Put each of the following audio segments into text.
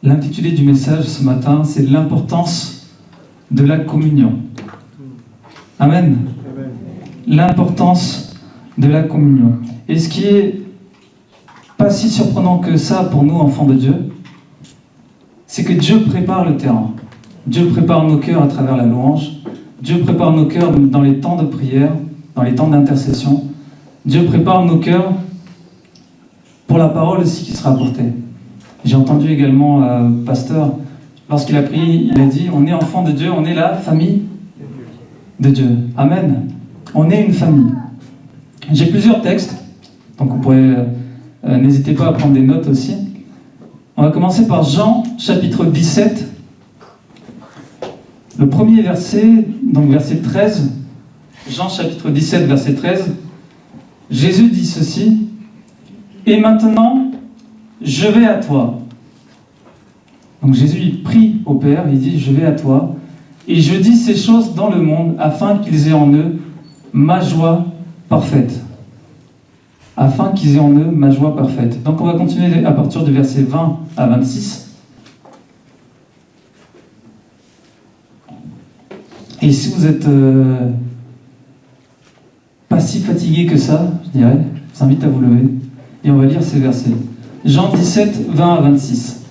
L'intitulé du message ce matin, c'est l'importance de la communion. Amen. L'importance de la communion. Et ce qui est pas si surprenant que ça pour nous, enfants de Dieu, c'est que Dieu prépare le terrain. Dieu prépare nos cœurs à travers la louange. Dieu prépare nos cœurs dans les temps de prière, dans les temps d'intercession. Dieu prépare nos cœurs pour la parole aussi qui sera apportée. J'ai entendu également pasteur, lorsqu'il a prié, il a dit, on est enfant de Dieu, on est la famille de Dieu. Amen. On est une famille. J'ai plusieurs textes, donc vous pourrez, n'hésitez pas à prendre des notes aussi. On va commencer par Jean, chapitre 17, le premier verset, donc verset 13. Jean, chapitre 17, verset 13. Jésus dit ceci, « Et maintenant, je vais à toi. » Donc Jésus, il prie au Père, il dit, « Je vais à toi, et je dis ces choses dans le monde, afin qu'ils aient en eux ma joie parfaite. » Afin qu'ils aient en eux ma joie parfaite. Donc on va continuer à partir du verset 20 à 26. Et si vous êtes pas si fatigué que ça, je dirais, je vous invite à vous lever. Et on va lire ces versets. Jean 17, 20 à 26.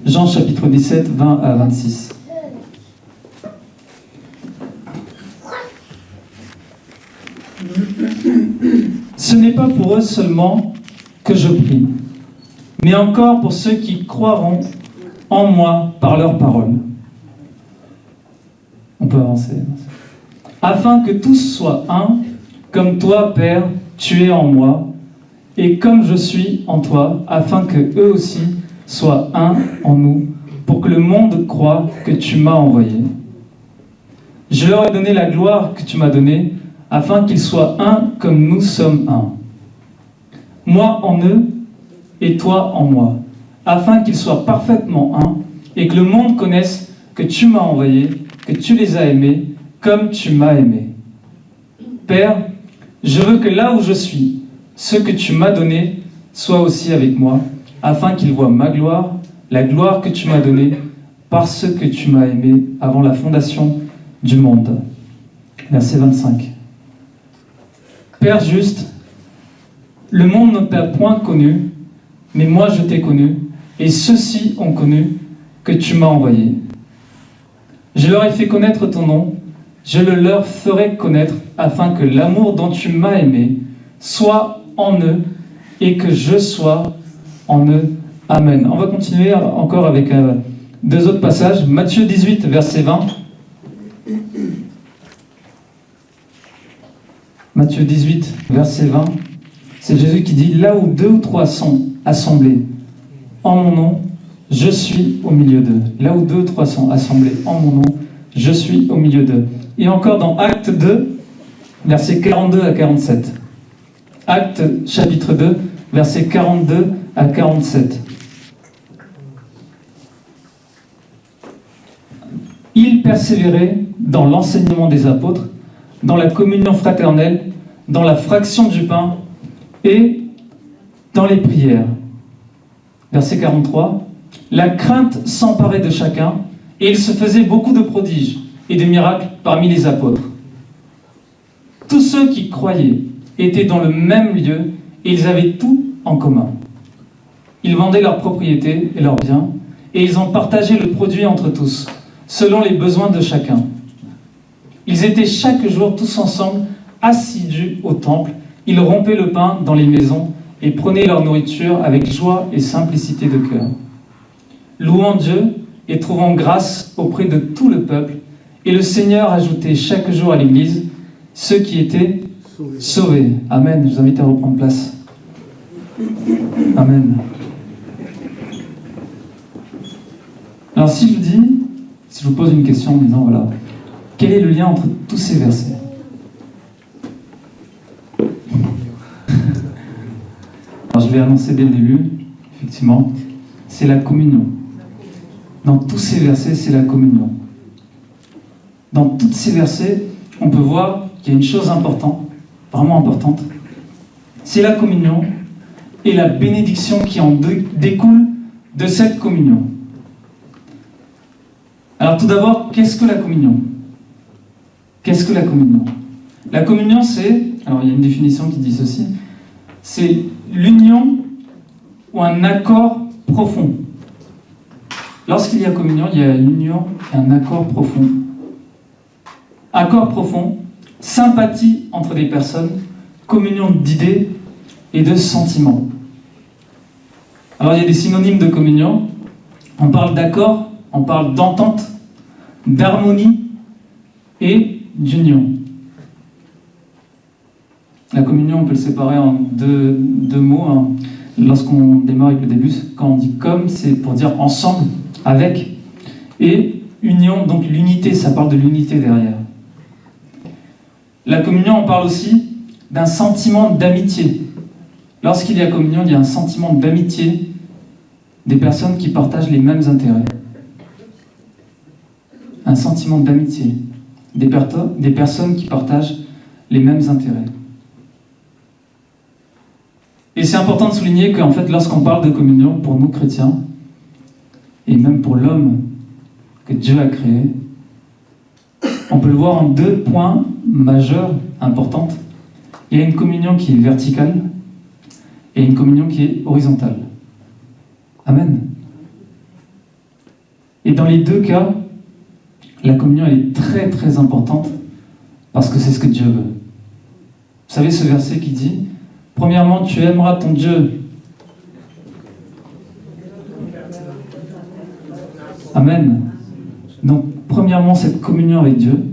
Jean chapitre 17, 20 à 26. Ce n'est pas pour eux seulement que je prie, mais encore pour ceux qui croiront en moi par leur parole. On peut avancer. Afin que tous soient un, comme toi, Père, tu es en moi, et comme je suis en toi, afin que eux aussi soient un en nous, pour que le monde croie que tu m'as envoyé. Je leur ai donné la gloire que tu m'as donnée, afin qu'ils soient un comme nous sommes un. Moi en eux et toi en moi, afin qu'ils soient parfaitement un, et que le monde connaisse que tu m'as envoyé, que tu les as aimés comme tu m'as aimé. Père, je veux que là où je suis, ce que tu m'as donné soit aussi avec moi, afin qu'ils voient ma gloire, la gloire que tu m'as donnée, parce que tu m'as aimé avant la fondation du monde. Verset 25. Père juste, le monde ne t'a point connu, mais moi je t'ai connu, et ceux-ci ont connu que tu m'as envoyé. Je leur ai fait connaître ton nom, je le leur ferai connaître, afin que l'amour dont tu m'as aimé soit en eux, et que je sois en eux. Amen. On va continuer encore avec deux autres passages. Matthieu 18, verset 20. Matthieu 18, verset 20. C'est Jésus qui dit, « Là où 2 ou 3 sont assemblés en mon nom, je suis au milieu d'eux. » Là où 2 ou 3 sont assemblés en mon nom, je suis au milieu d'eux. Et encore dans Acte 2, versets 42 à 47. Acte chapitre 2, versets 42 à 47. Ils persévéraient dans l'enseignement des apôtres, dans la communion fraternelle, dans la fraction du pain et dans les prières. Verset 43. La crainte s'emparait de chacun et il se faisait beaucoup de prodiges et de miracles parmi les apôtres. Tous ceux qui croyaient étaient dans le même lieu et ils avaient tout en commun. Ils vendaient leurs propriétés et leurs biens et ils en partageaient le produit entre tous, selon les besoins de chacun. Ils étaient chaque jour tous ensemble, assidus au temple. Ils rompaient le pain dans les maisons et prenaient leur nourriture avec joie et simplicité de cœur, louant Dieu et trouvant grâce auprès de tout le peuple. Et le Seigneur ajoutait chaque jour à l'Église ceux qui étaient sauvés. Amen. Je vous invite à reprendre place. Amen. Alors si je vous pose une question en disant, voilà, quel est le lien entre tous ces versets? Alors je vais annoncer dès le début, effectivement, c'est la communion. Dans tous ces versets, c'est la communion. Dans tous ces versets, on peut voir qu'il y a une chose importante, vraiment importante, c'est la communion et la bénédiction qui en découle de cette communion. Alors tout d'abord, qu'est-ce que la communion? Qu'est-ce que la communion? La communion, c'est, alors il y a une définition qui dit ceci, c'est l'union ou un accord profond. Lorsqu'il y a communion, il y a l'union et un accord profond. Accord profond, sympathie entre des personnes, communion d'idées et de sentiments. Alors il y a des synonymes de communion. On parle d'accord, on parle d'entente, d'harmonie et d'union. La communion, on peut le séparer en deux mots. Hein. Lorsqu'on démarre avec le début, quand on dit comme, c'est pour dire ensemble, avec. Et union, donc l'unité, ça parle de l'unité derrière. La communion, on parle aussi d'un sentiment d'amitié. Lorsqu'il y a communion, il y a un sentiment d'amitié des personnes qui partagent les mêmes intérêts. Un sentiment d'amitié des personnes qui partagent les mêmes intérêts. Et c'est important de souligner qu'en fait, lorsqu'on parle de communion, pour nous chrétiens, et même pour l'homme que Dieu a créé, on peut le voir en deux points majeurs, importants. Il y a une communion qui est verticale et une communion qui est horizontale. Amen. Et dans les deux cas, la communion, elle est très très importante parce que c'est ce que Dieu veut. Vous savez ce verset qui dit, premièrement, tu aimeras ton Dieu. Amen. Donc, premièrement, cette communion avec Dieu,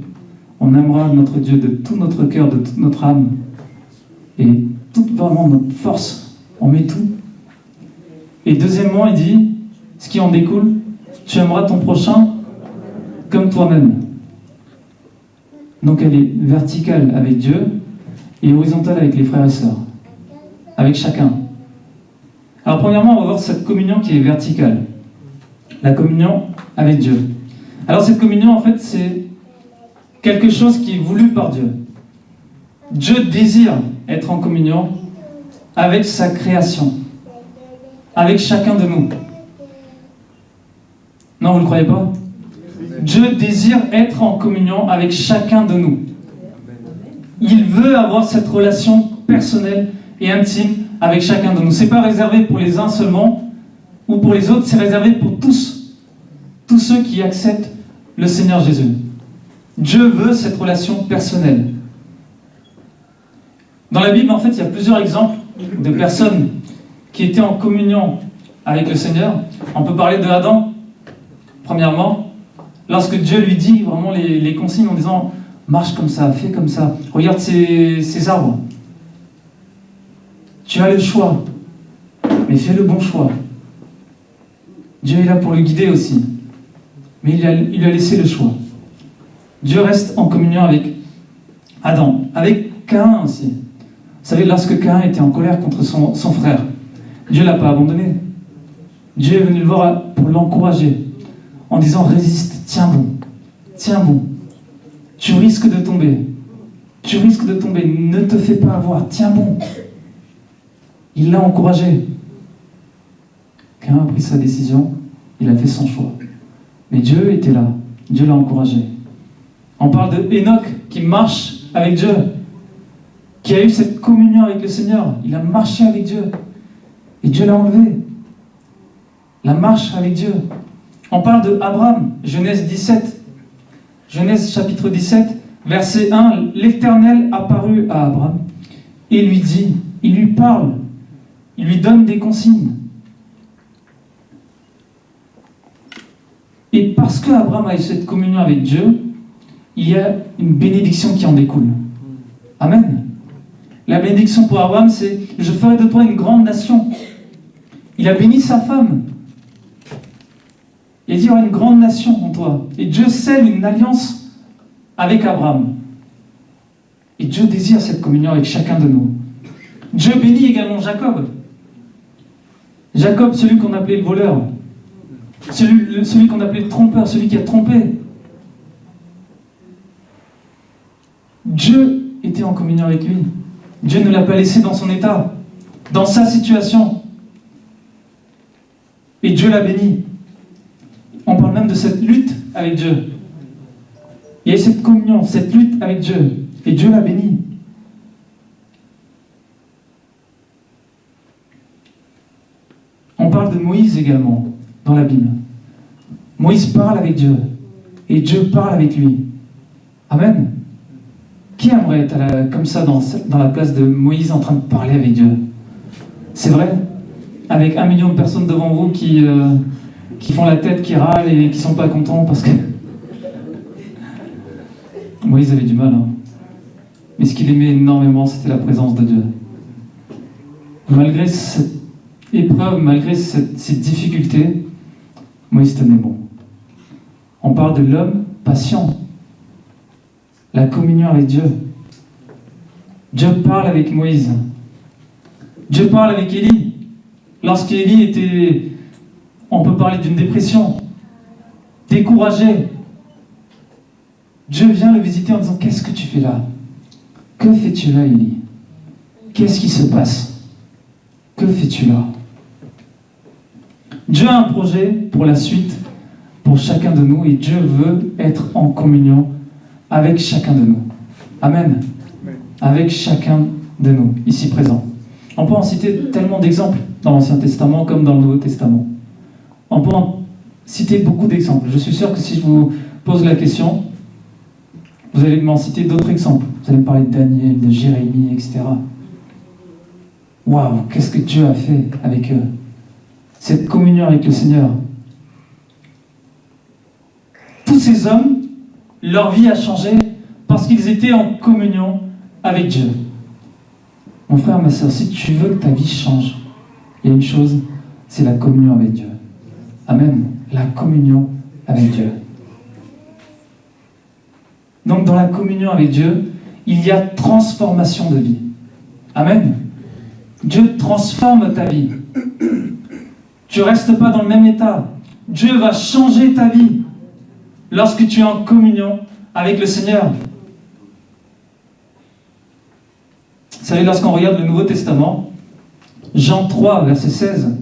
on aimera notre Dieu de tout notre cœur, de toute notre âme et toute vraiment notre force. On met tout. Et deuxièmement, il dit, ce qui en découle, tu aimeras ton prochain comme toi-même. Donc elle est verticale avec Dieu et horizontale avec les frères et sœurs, avec chacun. Alors premièrement, on va voir cette communion qui est verticale, la communion avec Dieu. Alors cette communion, en fait, c'est quelque chose qui est voulu par Dieu. Dieu désire être en communion avec sa création, avec chacun de nous. Non, vous ne le croyez pas? Dieu désire être en communion avec chacun de nous. Il veut avoir cette relation personnelle et intime avec chacun de nous. Ce n'est pas réservé pour les uns seulement ou pour les autres, c'est réservé pour tous. Tous ceux qui acceptent le Seigneur Jésus. Dieu veut cette relation personnelle. Dans la Bible, en fait, il y a plusieurs exemples de personnes qui étaient en communion avec le Seigneur. On peut parler de Adam, premièrement, lorsque Dieu lui dit vraiment les consignes en disant « marche comme ça, fais comme ça, regarde ces arbres. Tu as le choix, mais fais le bon choix. » Dieu est là pour le guider aussi, mais il lui a laissé le choix. Dieu reste en communion avec Adam, avec Caïn aussi. Vous savez, lorsque Caïn était en colère contre son frère, Dieu ne l'a pas abandonné. Dieu est venu le voir pour l'encourager, en disant « résiste, tiens bon, tu risques de tomber, ne te fais pas avoir, tiens bon. » Il l'a encouragé. Caïn a pris sa décision, il a fait son choix. Mais Dieu était là, Dieu l'a encouragé. On parle de Enoch qui marche avec Dieu, qui a eu cette communion avec le Seigneur. Il a marché avec Dieu. Et Dieu l'a enlevé. La marche avec Dieu. On parle de Abraham, Genèse 17. Genèse chapitre 17, verset 1. L'Éternel apparut à Abraham et lui dit, il lui parle, il lui donne des consignes. Et parce qu'Abraham a eu cette communion avec Dieu, il y a une bénédiction qui en découle. Amen. La bénédiction pour Abraham, c'est « Je ferai de toi une grande nation ». Il a béni sa femme. Il a dit « Il y aura une grande nation en toi ». Et Dieu scelle une alliance avec Abraham. Et Dieu désire cette communion avec chacun de nous. Dieu bénit également Jacob. Jacob, celui qu'on appelait le voleur. Celui qu'on appelait le trompeur, celui qui a trompé. Dieu était en communion avec lui. Dieu ne l'a pas laissé dans son état, dans sa situation. et Dieu l'a béni. On parle même de cette lutte avec Dieu. Il y a cette communion, cette lutte avec Dieu, et Dieu l'a béni. On parle de Moïse également dans la Bible. Moïse parle avec Dieu, et Dieu parle avec lui. Amen. Qui aimerait être comme ça dans la place de Moïse en train de parler avec Dieu? C'est vrai? Avec 1 million de personnes devant vous qui font la tête, qui râlent et qui ne sont pas contents parce que... Moïse avait du mal. Hein. Mais ce qu'il aimait énormément, c'était la présence de Dieu. Malgré cette épreuve, malgré ces difficultés, Moïse tenait bon. On parle de l'homme patient. La communion avec Dieu. Dieu parle avec Moïse. Dieu parle avec Élie. Lorsqu'Élie était, on peut parler d'une dépression, découragé, Dieu vient le visiter en disant: qu'est-ce que tu fais là? Que fais-tu là, Élie? Qu'est-ce qui se passe? Que fais-tu là? Dieu a un projet pour la suite, pour chacun de nous, et Dieu veut être en communion avec chacun de nous. Amen. Avec chacun de nous, ici présents. On peut en citer tellement d'exemples dans l'Ancien Testament comme dans le Nouveau Testament. On peut en citer beaucoup d'exemples. Je suis sûr que si je vous pose la question, vous allez m'en citer d'autres exemples. Vous allez me parler de Daniel, de Jérémie, etc. Waouh, qu'est-ce que Dieu a fait avec eux? Cette communion avec le Seigneur. Tous ces hommes, leur vie a changé parce qu'ils étaient en communion avec Dieu. Mon frère, ma soeur, si tu veux que ta vie change, il y a une chose, c'est la communion avec Dieu. Amen. La communion avec Dieu. Donc, dans la communion avec Dieu, il y a transformation de vie. Amen. Dieu transforme ta vie. Tu ne restes pas dans le même état. Dieu va changer ta vie lorsque tu es en communion avec le Seigneur. Vous savez, lorsqu'on regarde le Nouveau Testament, Jean 3, verset 16,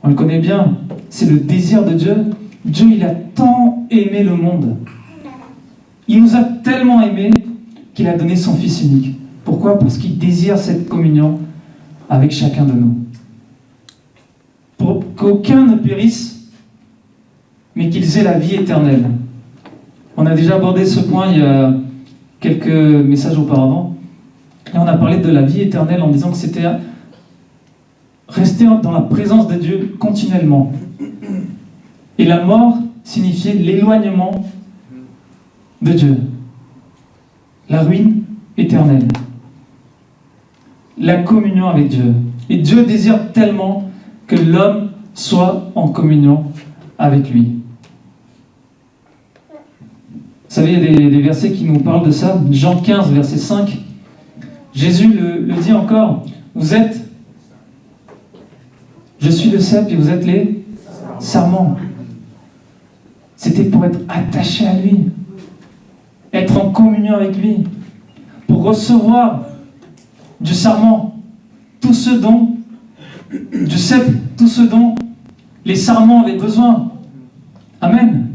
on le connaît bien, c'est le désir de Dieu. Dieu, il a tant aimé le monde. Il nous a tellement aimés qu'il a donné son Fils unique. Pourquoi? Parce qu'il désire cette communion avec chacun de nous. Pour qu'aucun ne périsse, mais qu'ils aient la vie éternelle. On a déjà abordé ce point il y a quelques messages auparavant. Et on a parlé de la vie éternelle en disant que c'était rester dans la présence de Dieu continuellement. Et la mort signifiait l'éloignement de Dieu. La ruine éternelle. La communion avec Dieu. Et Dieu désire tellement que l'homme soit en communion avec lui. Vous savez, il y a des versets qui nous parlent de ça. Jean 15, verset 5. Jésus le dit encore. Vous êtes... Je suis le cep et vous êtes les sarments. C'était pour être attaché à lui. Être en communion avec lui. Pour recevoir du sarment tout ce dont... Du cep, tout ce dont les sarments avaient besoin. Amen.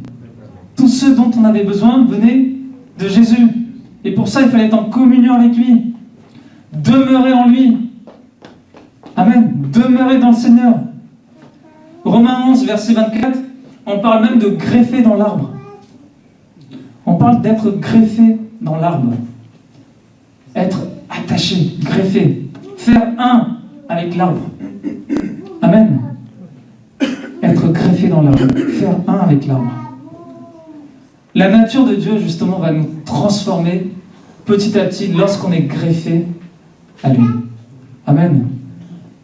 Tout ce dont on avait besoin venait de Jésus. Et pour ça, il fallait être en communion avec lui. Demeurer en lui. Amen. Demeurer dans le Seigneur. Romains 11, verset 24, on parle même de greffer dans l'arbre. On parle d'être greffé dans l'arbre. Être attaché, greffé. Faire un avec l'arbre. Amen. Être greffé dans l'arbre. Faire un avec l'arbre. La nature de Dieu, justement, va nous transformer petit à petit lorsqu'on est greffé à lui. Amen.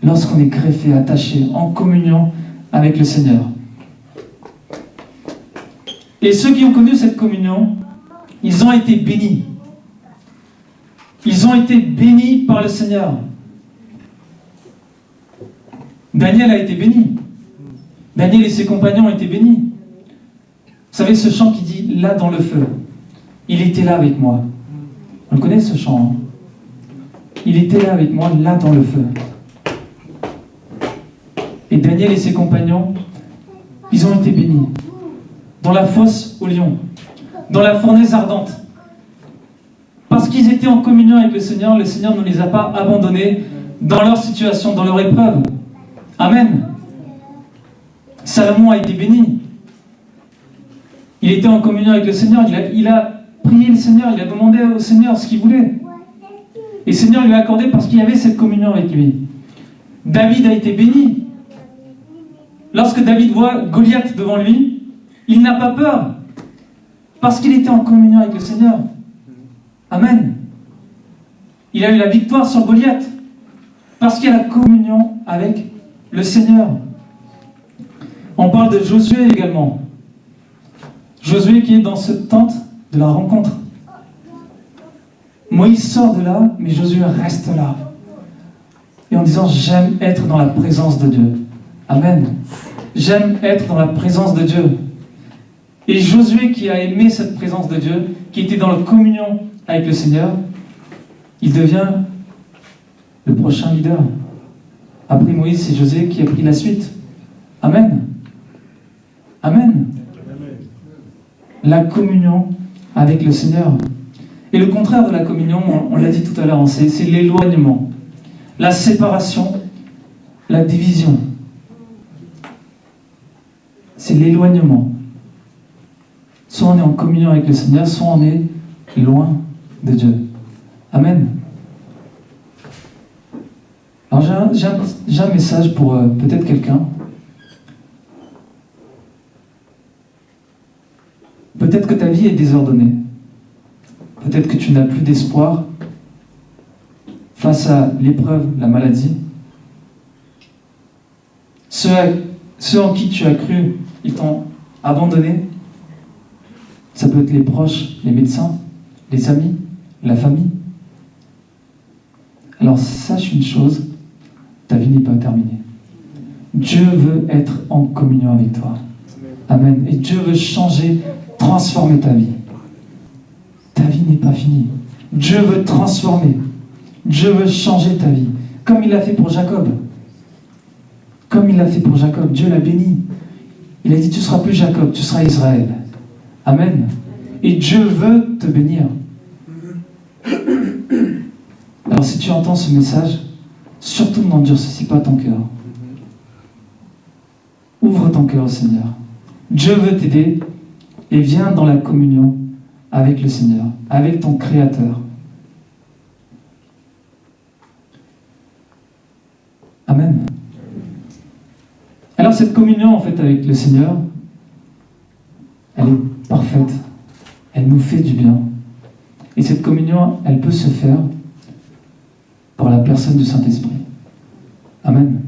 Lorsqu'on est greffé, attaché, en communion avec le Seigneur. Et ceux qui ont connu cette communion, ils ont été bénis. Ils ont été bénis par le Seigneur. Daniel a été béni. Daniel et ses compagnons ont été bénis. Vous savez ce chant qui dit « Là dans le feu, il était là avec moi ». On le connaît ce chant, hein? Il était là avec moi, là dans le feu. Et Daniel et ses compagnons, ils ont été bénis. Dans la fosse au lion, dans la fournaise ardente. Parce qu'ils étaient en communion avec le Seigneur ne les a pas abandonnés dans leur situation, dans leur épreuve. Amen. Salomon a été béni. Il était en communion avec le Seigneur, il a prié le Seigneur, il a demandé au Seigneur ce qu'il voulait. Et le Seigneur lui a accordé parce qu'il y avait cette communion avec lui. David a été béni. Lorsque David voit Goliath devant lui, il n'a pas peur. Parce qu'il était en communion avec le Seigneur. Amen. Il a eu la victoire sur Goliath. Parce qu'il y a la communion avec le Seigneur. On parle de Josué également. Josué qui est dans cette tente de la rencontre. Moïse sort de là, mais Josué reste là. Et en disant, j'aime être dans la présence de Dieu. Amen. J'aime être dans la présence de Dieu. Et Josué qui a aimé cette présence de Dieu, qui était dans la communion avec le Seigneur, il devient le prochain leader. Après Moïse, c'est Josué qui a pris la suite. Amen. Amen. La communion avec le Seigneur. Et le contraire de la communion, on l'a dit tout à l'heure, c'est l'éloignement, la séparation, la division. C'est l'éloignement. Soit on est en communion avec le Seigneur, soit on est loin de Dieu. Amen. Alors j'ai un message pour peut-être quelqu'un. Peut-être que ta vie est désordonnée. Peut-être que tu n'as plus d'espoir face à l'épreuve, la maladie. Ceux en qui tu as cru, ils t'ont abandonné. Ça peut être les proches, les médecins, les amis, la famille. Alors sache une chose, ta vie n'est pas terminée. Dieu veut être en communion avec toi. Amen. Et Dieu veut changer, transformer ta vie. Ta vie n'est pas finie. Dieu veut transformer. Dieu veut changer ta vie. Comme il l'a fait pour Jacob. Comme il l'a fait pour Jacob. Dieu l'a béni. Il a dit, tu ne seras plus Jacob, tu seras Israël. Amen. Et Dieu veut te bénir. Alors si tu entends ce message, surtout n'endurcis pas ton cœur. Ouvre ton cœur au Seigneur. Dieu veut t'aider et viens dans la communion avec le Seigneur, avec ton Créateur. Amen. Alors cette communion en fait avec le Seigneur, elle est parfaite. Elle nous fait du bien. Et cette communion, elle peut se faire par la personne du Saint-Esprit. Amen.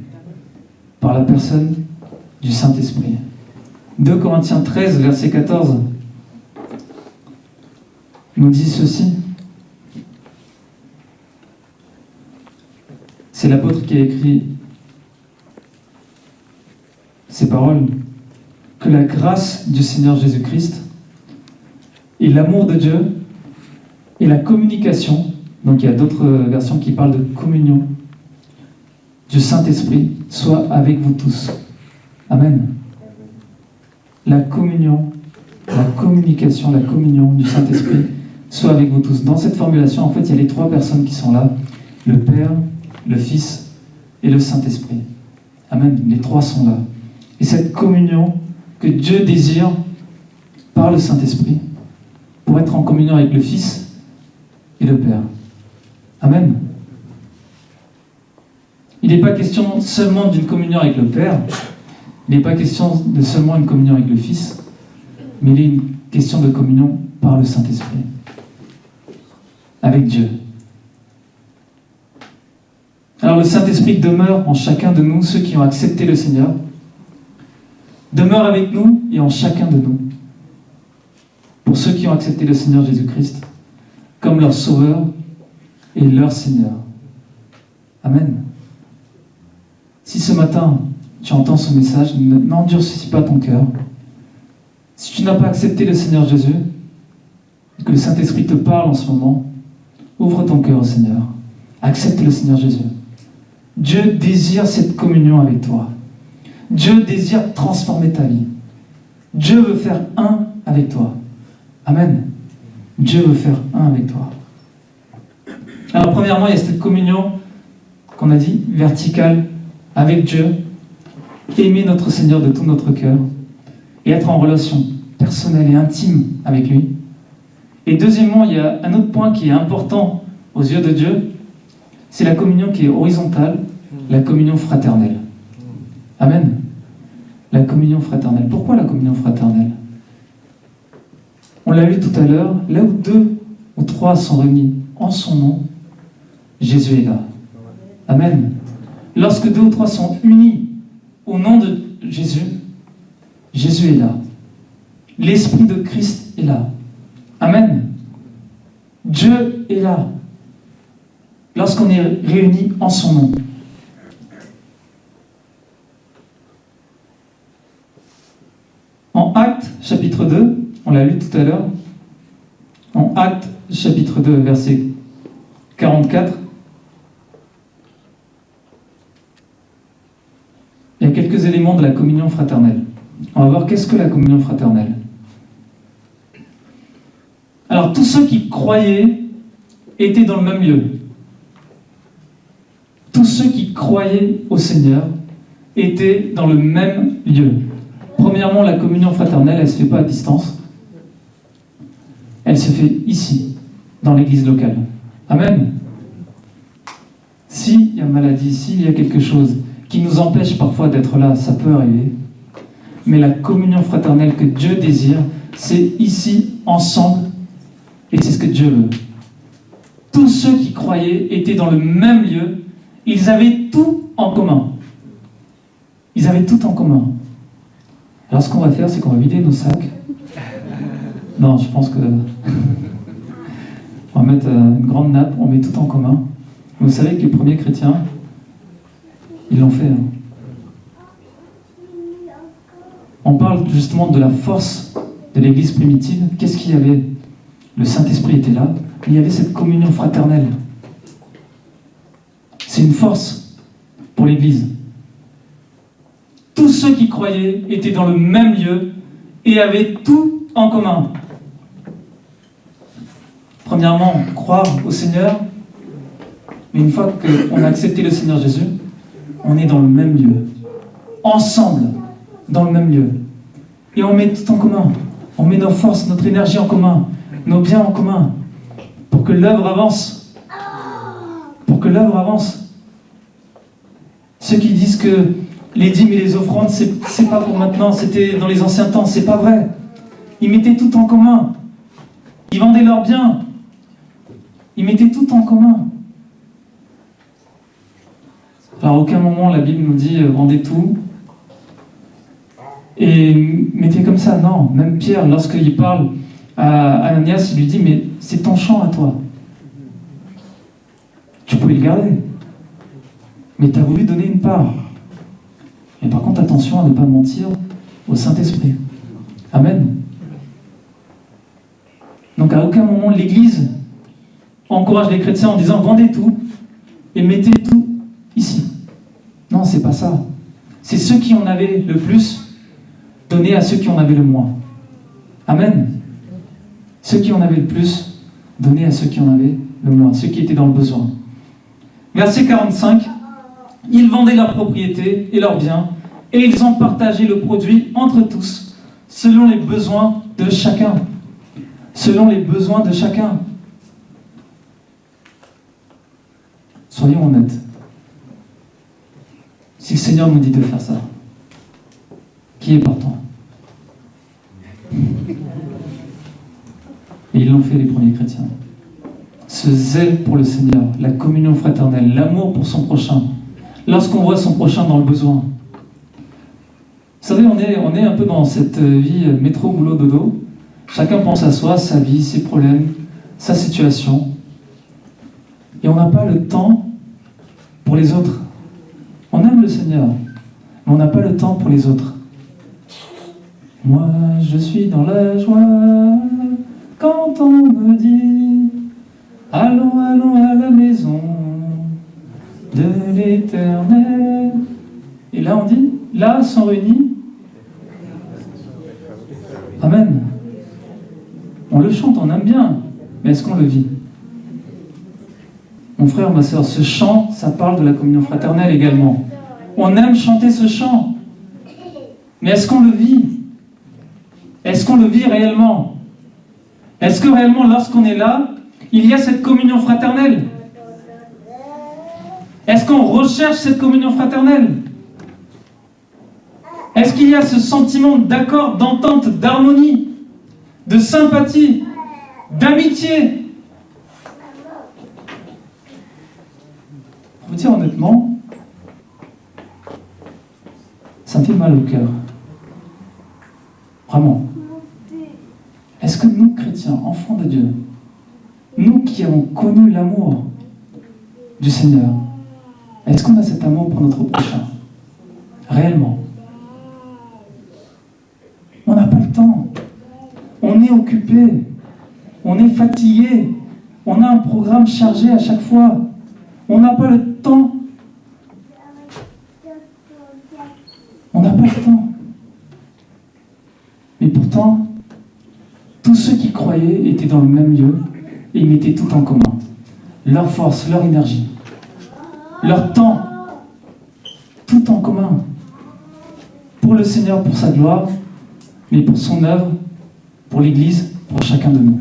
Par la personne du Saint-Esprit. 2 Corinthiens 13, verset 14, nous dit ceci. C'est l'apôtre qui a écrit ces paroles. Que la grâce du Seigneur Jésus-Christ et l'amour de Dieu et la communication, donc il y a d'autres versions qui parlent de communion, du Saint-Esprit, soit avec vous tous. Amen. La communion, la communication, la communion du Saint-Esprit soit avec vous tous. Dans cette formulation, en fait, il y a les 3 personnes qui sont là. Le Père, le Fils et le Saint-Esprit. Amen. Les 3 sont là. Et cette communion que Dieu désire par le Saint-Esprit pour être en communion avec le Fils et le Père. Amen. Il n'est pas question seulement d'une communion avec le Père. Il n'est pas question de seulement une communion avec le Fils, mais il est une question de communion par le Saint-Esprit, avec Dieu. Alors le Saint-Esprit demeure en chacun de nous, ceux qui ont accepté le Seigneur, demeure avec nous et en chacun de nous, pour ceux qui ont accepté le Seigneur Jésus-Christ, comme leur Sauveur et leur Seigneur. Amen. Si ce matin, tu entends ce message, n'endurcis pas ton cœur. Si tu n'as pas accepté le Seigneur Jésus, et que le Saint-Esprit te parle en ce moment, ouvre ton cœur au Seigneur. Accepte le Seigneur Jésus. Dieu désire cette communion avec toi. Dieu désire transformer ta vie. Dieu veut faire un avec toi. Amen. Dieu veut faire un avec toi. Alors premièrement, il y a cette communion qu'on a dit, verticale, avec Dieu. Aimer notre Seigneur de tout notre cœur et être en relation personnelle et intime avec lui. Et deuxièmement, il y a un autre point qui est important aux yeux de Dieu, c'est la communion qui est horizontale, la communion fraternelle. Amen. La communion fraternelle. Pourquoi la communion fraternelle? On l'a lu tout à l'heure, là où 2 ou 3 sont réunis en son nom, Jésus est là. Amen. Lorsque 2 ou 3 sont unis au nom de Jésus, Jésus est là. L'Esprit de Christ est là. Amen. Dieu est là. Lorsqu'on est réunis en son nom. En Actes, chapitre 2, on l'a lu tout à l'heure, en Actes, chapitre 2, verset 44, il y a quelques éléments de la communion fraternelle. On va voir qu'est-ce que la communion fraternelle. Alors, tous ceux qui croyaient étaient dans le même lieu. Tous ceux qui croyaient au Seigneur étaient dans le même lieu. Premièrement, la communion fraternelle, elle ne se fait pas à distance. Elle se fait ici, dans l'église locale. Amen. S'il y a maladie, s'il y a quelque chose qui nous empêche parfois d'être là, ça peut arriver. Mais la communion fraternelle que Dieu désire, c'est ici, ensemble, et c'est ce que Dieu veut. Tous ceux qui croyaient étaient dans le même lieu, ils avaient tout en commun. Ils avaient tout en commun. Alors ce qu'on va faire, c'est qu'on va vider nos sacs. Non, je pense que... on va mettre une grande nappe, on met tout en commun. Vous savez que les premiers chrétiens, ils l'ont fait. On parle justement de la force de l'église primitive. Qu'est-ce qu'il y avait? Le Saint-Esprit était là. Il y avait cette communion fraternelle. C'est une force pour l'église. Tous ceux qui croyaient étaient dans le même lieu et avaient tout en commun. Premièrement, croire au Seigneur. Mais une fois qu'on a accepté le Seigneur Jésus, on est dans le même lieu. Ensemble, dans le même lieu. Et on met tout en commun. On met nos forces, notre énergie en commun. Nos biens en commun. Pour que l'œuvre avance. Pour que l'œuvre avance. Ceux qui disent que les dîmes et les offrandes, c'est pas pour maintenant, c'était dans les anciens temps, c'est pas vrai. Ils mettaient tout en commun. Ils vendaient leurs biens. Ils mettaient tout en commun. Alors, à aucun moment, la Bible nous dit vendez tout et mettez comme ça. Non, même Pierre, lorsqu'il parle à Ananias, il lui dit mais c'est ton champ à toi. Tu pouvais le garder. Mais tu as voulu donner une part. Et par contre, attention à ne pas mentir au Saint-Esprit. Amen. Donc à aucun moment, l'Église encourage les chrétiens en disant vendez tout et mettez tout ici. Non, c'est pas ça. C'est ceux qui en avaient le plus donner à ceux qui en avaient le moins. Amen. Ceux qui en avaient le plus donner à ceux qui en avaient le moins, ceux qui étaient dans le besoin. Verset 45. Ils vendaient leurs propriétés et leurs biens, et ils ont partagé le produit entre tous, selon les besoins de chacun. Selon les besoins de chacun. Soyons honnêtes. Si le Seigneur nous dit de faire ça, qui est partant? Et ils l'ont fait, les premiers chrétiens. Ce zèle pour le Seigneur, la communion fraternelle, l'amour pour son prochain, lorsqu'on voit son prochain dans le besoin. Vous savez, on est un peu dans cette vie métro, boulot, dodo. Chacun pense à soi, sa vie, ses problèmes, sa situation. Et on n'a pas le temps pour les autres. On aime le Seigneur, mais on n'a pas le temps pour les autres. Moi, je suis dans la joie quand on me dit « Allons, allons à la maison de l'Éternel ». Et là, on dit « là sont réunis. Amen. On le chante, on aime bien, mais est-ce qu'on le vit? Mon frère, ma soeur, ce chant, ça parle de la communion fraternelle également. On aime chanter ce chant, mais est-ce qu'on le vit? Est-ce qu'on le vit réellement? Est-ce que réellement, lorsqu'on est là, il y a cette communion fraternelle? Est-ce qu'on recherche cette communion fraternelle? Est-ce qu'il y a ce sentiment d'accord, d'entente, d'harmonie, de sympathie, d'amitié? Pour vous dire honnêtement, ça me fait mal au cœur. Vraiment. Est-ce que nous, chrétiens, enfants de Dieu, nous qui avons connu l'amour du Seigneur, est-ce qu'on a cet amour pour notre prochain? Réellement? On n'a pas le temps. On est occupé. On est fatigué. On a un programme chargé à chaque fois. On n'a pas le temps. On n'a pas le temps. Mais pourtant, tous ceux qui croyaient étaient dans le même lieu et ils mettaient tout en commun. Leur force, leur énergie, leur temps, tout en commun. Pour le Seigneur, pour sa gloire, mais pour son œuvre, pour l'Église, pour chacun de nous.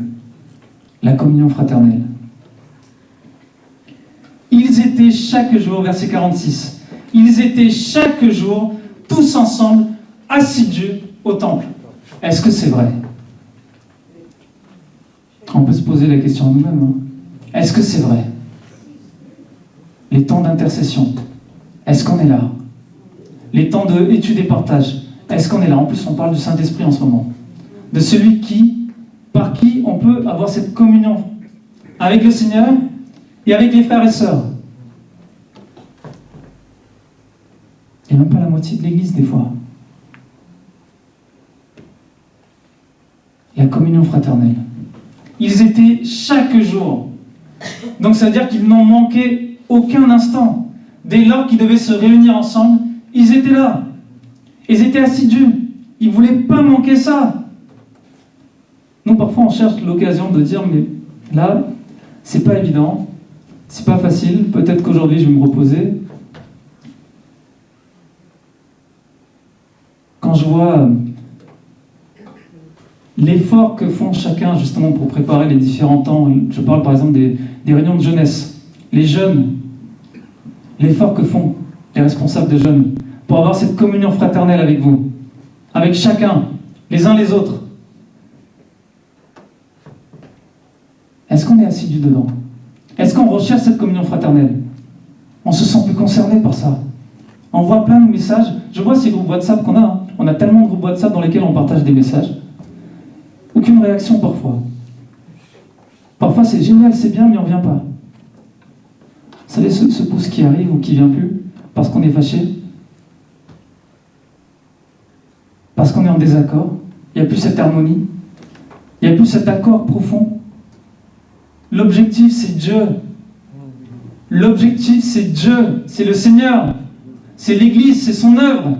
La communion fraternelle. Ils étaient chaque jour, verset 46, ils étaient chaque jour, tous ensemble, assidus au temple. Est-ce que c'est vrai? On peut se poser la question à nous-mêmes. Hein. Est-ce que c'est vrai? Les temps d'intercession, est-ce qu'on est là? Les temps d'étude et partage, est-ce qu'on est là? En plus, on parle du Saint-Esprit en ce moment. De celui par qui on peut avoir cette communion avec le Seigneur et avec les frères et sœurs. Et même pas la moitié de l'Église, des fois. La communion fraternelle. Ils étaient chaque jour. Donc ça veut dire qu'ils n'ont manqué aucun instant. Dès lors qu'ils devaient se réunir ensemble, ils étaient là. Ils étaient assidus. Ils ne voulaient pas manquer ça. Nous, parfois, on cherche l'occasion de dire, mais là, c'est pas évident, c'est pas facile, peut-être qu'aujourd'hui, je vais me reposer. Quand je vois l'effort que font chacun, justement, pour préparer les différents temps, je parle par exemple des réunions de jeunesse, les jeunes, l'effort que font les responsables de jeunes, pour avoir cette communion fraternelle avec vous, avec chacun, les uns les autres. Est-ce qu'on est assidus dedans? Est-ce qu'on recherche cette communion fraternelle? On se sent plus concerné par ça. On voit plein de messages. Je vois ces groupes WhatsApp qu'on a. Hein. On a tellement de groupes WhatsApp dans lesquels on partage des messages. Aucune réaction parfois. Parfois c'est génial, c'est bien, mais on ne vient pas. Vous savez, ce pouce qui arrive ou qui ne vient plus, parce qu'on est fâché, parce qu'on est en désaccord, il n'y a plus cette harmonie, il n'y a plus cet accord profond. L'objectif, c'est Dieu. L'objectif, c'est Dieu, c'est le Seigneur, c'est l'Église, c'est son œuvre.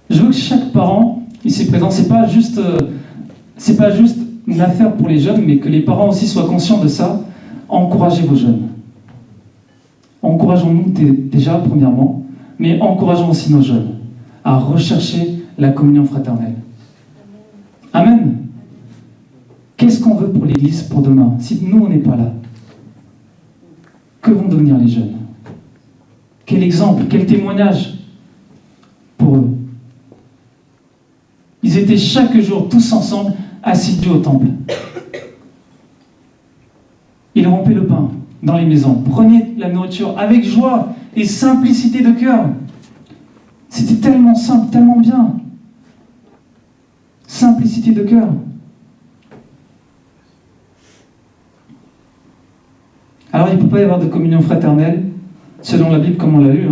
Je veux que chaque parent ici présent, c'est pas juste une affaire pour les jeunes, mais que les parents aussi soient conscients de ça. Encouragez vos jeunes. Encourageons-nous déjà, premièrement, mais encourageons aussi nos jeunes à rechercher la communion fraternelle. Amen. Qu'est-ce qu'on veut pour l'Église pour demain? Si nous, on n'est pas là, que vont devenir les jeunes? Quel exemple, quel témoignage pour eux? Ils étaient chaque jour, tous ensemble, assidus au temple. Ils rompaient le pain dans les maisons, prenaient la nourriture avec joie et simplicité de cœur. C'était tellement simple, tellement bien. Simplicité de cœur. Alors, il ne peut pas y avoir de communion fraternelle, selon la Bible, comme on l'a lu,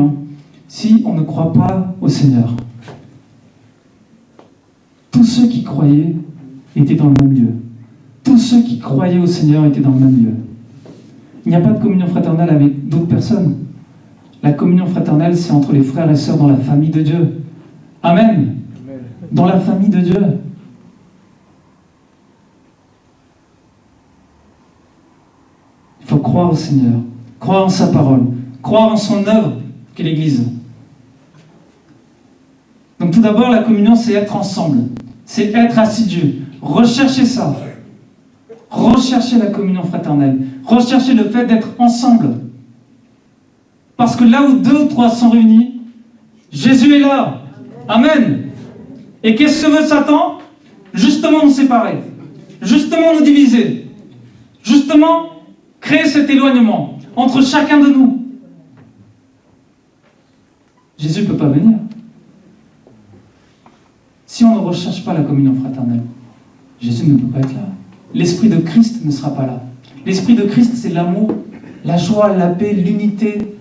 si on ne croit pas au Seigneur. Tous ceux qui croyaient étaient dans le même lieu. Tous ceux qui croyaient au Seigneur étaient dans le même lieu. Il n'y a pas de communion fraternelle avec d'autres personnes. La communion fraternelle, c'est entre les frères et sœurs dans la famille de Dieu. Amen. Dans la famille de Dieu. Il faut croire au Seigneur, croire en sa parole, croire en son œuvre qu'est l'Église. Donc tout d'abord, la communion, c'est être ensemble, c'est être assidu. Recherchez ça. Recherchez la communion fraternelle. Recherchez le fait d'être ensemble. Parce que là où 2 ou 3 sont réunis, Jésus est là. Amen. Et qu'est-ce que veut Satan? Justement nous séparer. Justement nous diviser. Justement créer cet éloignement entre chacun de nous. Jésus ne peut pas venir. Si on ne recherche pas la communion fraternelle, Jésus ne peut pas être là. L'Esprit de Christ ne sera pas là. L'Esprit de Christ, c'est l'amour, la joie, la paix, l'unité.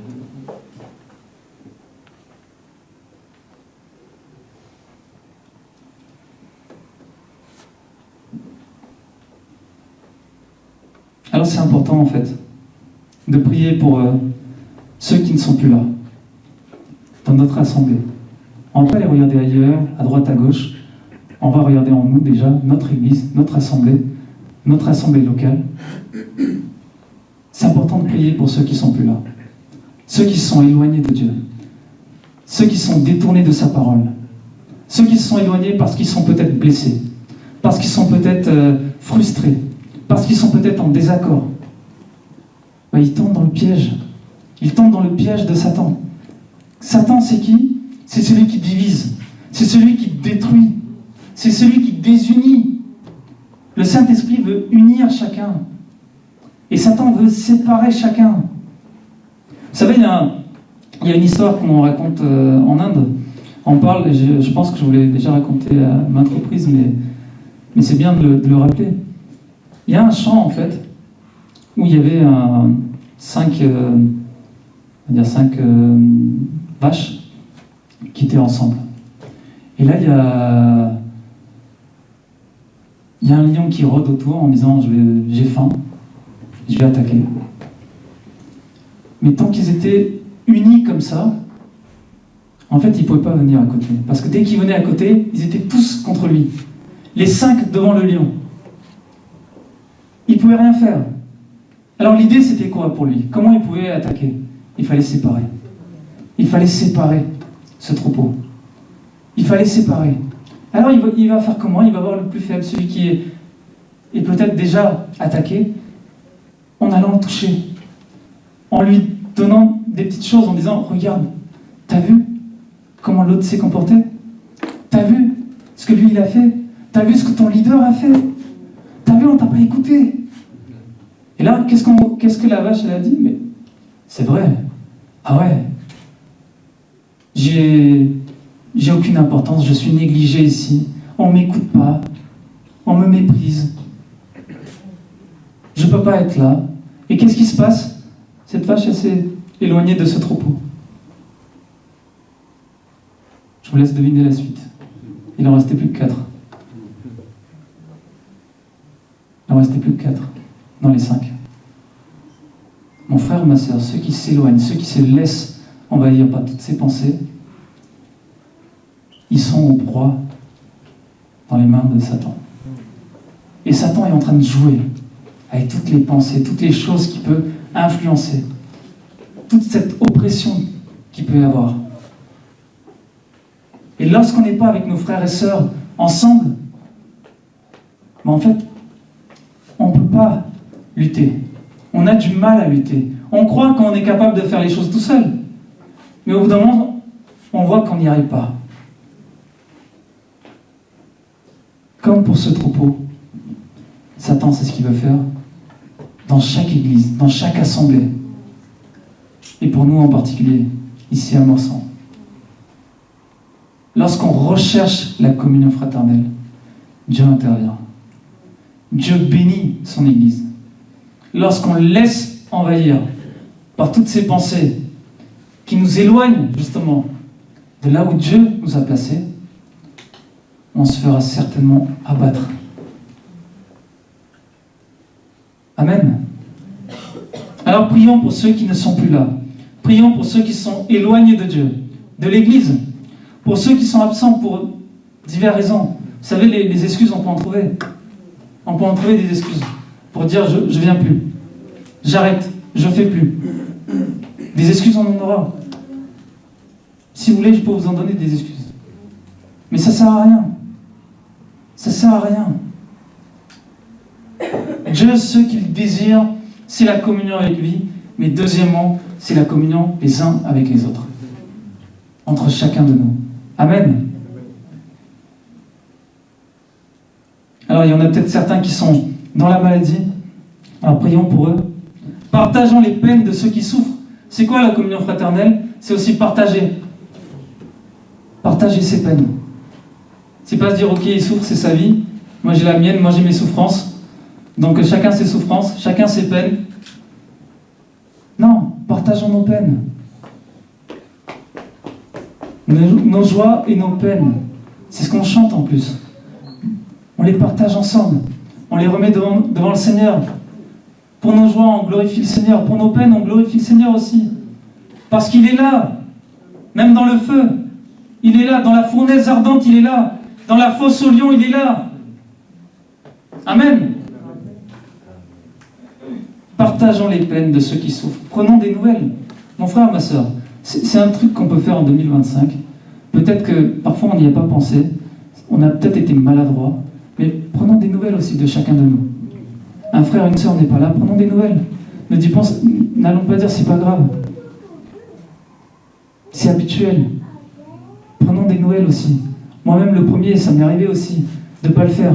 Alors c'est important en fait de prier pour ceux qui ne sont plus là, dans notre assemblée. On ne va pas les regarder ailleurs, à droite, à gauche. On va regarder en nous déjà, notre église, notre assemblée locale. C'est important de prier pour ceux qui ne sont plus là. Ceux qui se sont éloignés de Dieu. Ceux qui sont détournés de sa parole. Ceux qui se sont éloignés parce qu'ils sont peut-être blessés. Parce qu'ils sont peut-être frustrés. Parce qu'ils sont peut-être en désaccord. Ils tombent dans le piège. Ils tombent dans le piège de Satan. Satan, c'est qui? C'est celui qui divise. C'est celui qui détruit. C'est celui qui désunit. Le Saint-Esprit veut unir chacun. Et Satan veut séparer chacun. Vous savez, il y a une histoire qu'on raconte en Inde. On parle, et je pense que je vous l'ai déjà raconté à maintes reprises, mais c'est bien de le rappeler. Il y a un champ, en fait, où il y avait 5 vaches qui étaient ensemble. Et là, il y a un lion qui rôde autour en disant « j'ai faim, je vais attaquer ». Mais tant qu'ils étaient unis comme ça, en fait, ils ne pouvaient pas venir à côté. Parce que dès qu'ils venaient à côté, ils étaient tous contre lui. Les 5 devant le lion. Il ne pouvait rien faire. Alors l'idée, c'était quoi pour lui? Comment il pouvait attaquer? Il fallait séparer. Il fallait séparer ce troupeau. Il fallait séparer. Alors il va faire comment? Il va voir le plus faible, celui qui est peut-être déjà attaqué, en allant le toucher. En lui donnant des petites choses, en disant « Regarde, t'as vu comment l'autre s'est comporté? T'as vu ce que lui il a fait? T'as vu ce que ton leader a fait? T'as vu, on t'a pas écouté. » Et là, qu'est-ce que la vache elle a dit? Mais c'est vrai. Ah ouais. J'ai aucune importance, je suis négligé ici. On ne m'écoute pas. On me méprise. Je ne peux pas être là. Et qu'est-ce qui se passe? Cette vache, elle s'est éloignée de ce troupeau. Je vous laisse deviner la suite. Il n'en restait plus que 4. Il n'en restait plus que 4 dans les 5. Mon frère, ma sœur, ceux qui s'éloignent, ceux qui se laissent envahir par toutes ces pensées, ils sont au proie dans les mains de Satan. Et Satan est en train de jouer avec toutes les pensées, toutes les choses qui peuvent influencer, toute cette oppression qu'il peut y avoir. Et lorsqu'on n'est pas avec nos frères et sœurs ensemble, en fait, on ne peut pas lutter. On a du mal à lutter. On croit qu'on est capable de faire les choses tout seul. Mais au bout d'un moment, on voit qu'on n'y arrive pas. Comme pour ce troupeau, Satan, c'est ce qu'il veut faire dans chaque église, dans chaque assemblée. Et pour nous en particulier, ici à Morsan. Lorsqu'on recherche la communion fraternelle, Dieu intervient. Dieu bénit son église. Lorsqu'on laisse envahir par toutes ces pensées qui nous éloignent justement de là où Dieu nous a placés, on se fera certainement abattre. Amen. Alors prions pour ceux qui ne sont plus là, Prions pour ceux qui sont éloignés de Dieu, de l'Église, pour ceux qui sont absents pour diverses raisons. Vous savez, les excuses, on peut en trouver. On peut en trouver des excuses pour dire je ne viens plus, j'arrête, je ne fais plus. Des excuses, on en aura. Si vous voulez, je peux vous en donner des excuses. Mais ça ne sert à rien. Ça ne sert à rien. Dieu, ce qu'il désire, c'est la communion avec lui, mais deuxièmement, c'est la communion les uns avec les autres, entre chacun de nous. Amen. Alors, il y en a peut-être certains qui sont dans la maladie. Alors, prions pour eux. Partageons les peines de ceux qui souffrent. C'est quoi la communion fraternelle? C'est aussi partager. Partager ses peines. C'est pas se dire, ok, il souffre, c'est sa vie. Moi, j'ai la mienne, moi, j'ai mes souffrances. Donc, chacun ses souffrances, chacun ses peines. Non, partageons nos peines. Nos joies et nos peines. C'est ce qu'on chante en plus. On les partage ensemble. On les remet devant le Seigneur. Pour nos joies, on glorifie le Seigneur. Pour nos peines, on glorifie le Seigneur aussi. Parce qu'il est là. Même dans le feu. Il est là. Dans la fournaise ardente, il est là. Dans la fosse au lion, il est là. Amen. Partageons les peines de ceux qui souffrent. Prenons des nouvelles. Mon frère, ma soeur, c'est un truc qu'on peut faire en 2025. Peut-être que parfois on n'y a pas pensé. On a peut-être été maladroit. Mais prenons des nouvelles aussi de chacun de nous. Un frère, une sœur n'est pas là, prenons des nouvelles. N'allons pas dire c'est pas grave. C'est habituel. Prenons des nouvelles aussi. Moi-même, le premier, ça m'est arrivé aussi de ne pas le faire.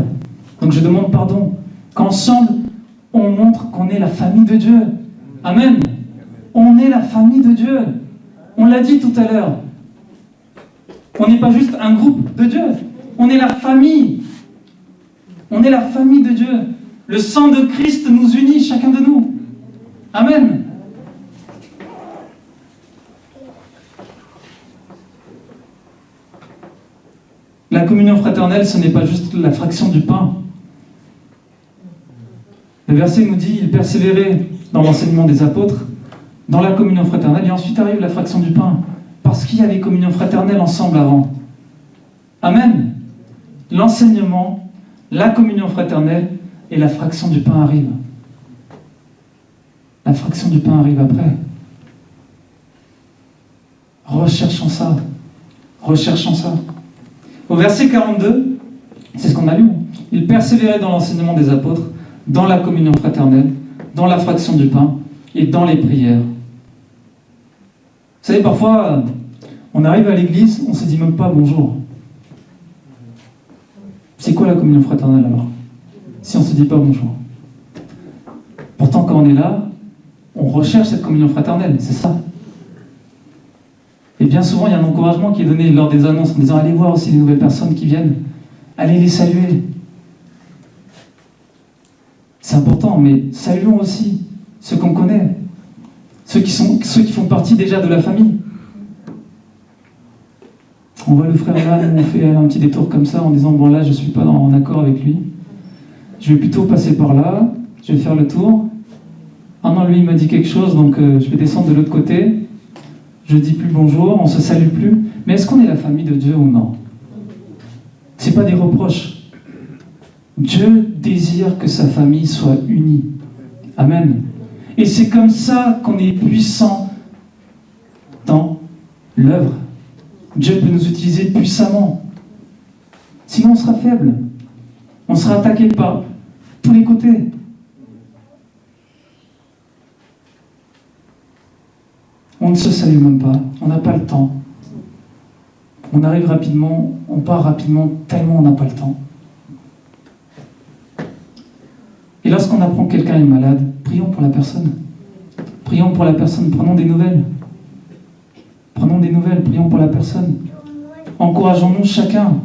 Donc je demande pardon. Qu'ensemble, on montre qu'on est la famille de Dieu. Amen. On est la famille de Dieu. On l'a dit tout à l'heure. On n'est pas juste un groupe de Dieu. On est la famille. On est la famille de Dieu. Le sang de Christ nous unit, chacun de nous. Amen. La communion fraternelle, ce n'est pas juste la fraction du pain. Le verset nous dit, il persévérait dans l'enseignement des apôtres, dans la communion fraternelle, et ensuite arrive la fraction du pain, parce qu'il y avait communion fraternelle ensemble avant. Amen. L'enseignement, la communion fraternelle, et la fraction du pain arrive. La fraction du pain arrive après. Recherchons ça. Recherchons ça. Au verset 42, c'est ce qu'on a lu. Il persévérait dans l'enseignement des apôtres, dans la communion fraternelle, dans la fraction du pain et dans les prières. Vous savez, parfois, on arrive à l'église, on ne se dit même pas bonjour. C'est quoi la communion fraternelle alors? Si on ne se dit pas bonjour. Pourtant, quand on est là, on recherche cette communion fraternelle, c'est ça. Et bien souvent, il y a un encouragement qui est donné lors des annonces en disant allez voir aussi les nouvelles personnes qui viennent, allez les saluer. C'est important, mais saluons aussi ceux qu'on connaît, ceux qui font partie déjà de la famille. On voit le frère là, on fait un petit détour comme ça en disant bon là je ne suis pas en accord avec lui. Je vais plutôt passer par là, je vais faire le tour. Ah non, lui il m'a dit quelque chose, donc je vais descendre de l'autre côté. Je dis plus bonjour, on se salue plus. Mais est-ce qu'on est la famille de Dieu ou non? C'est pas des reproches. Dieu désire que sa famille soit unie. Amen. Et c'est comme ça qu'on est puissant dans l'œuvre. Dieu peut nous utiliser puissamment. Sinon on sera faible. On sera attaqué par tous les côtés. On ne se salue même pas, on n'a pas le temps. On arrive rapidement, on part rapidement, tellement on n'a pas le temps. Et lorsqu'on apprend que quelqu'un est malade, prions pour la personne. Prions pour la personne, prenons des nouvelles. Prenons des nouvelles, prions pour la personne. Encourageons-nous chacun.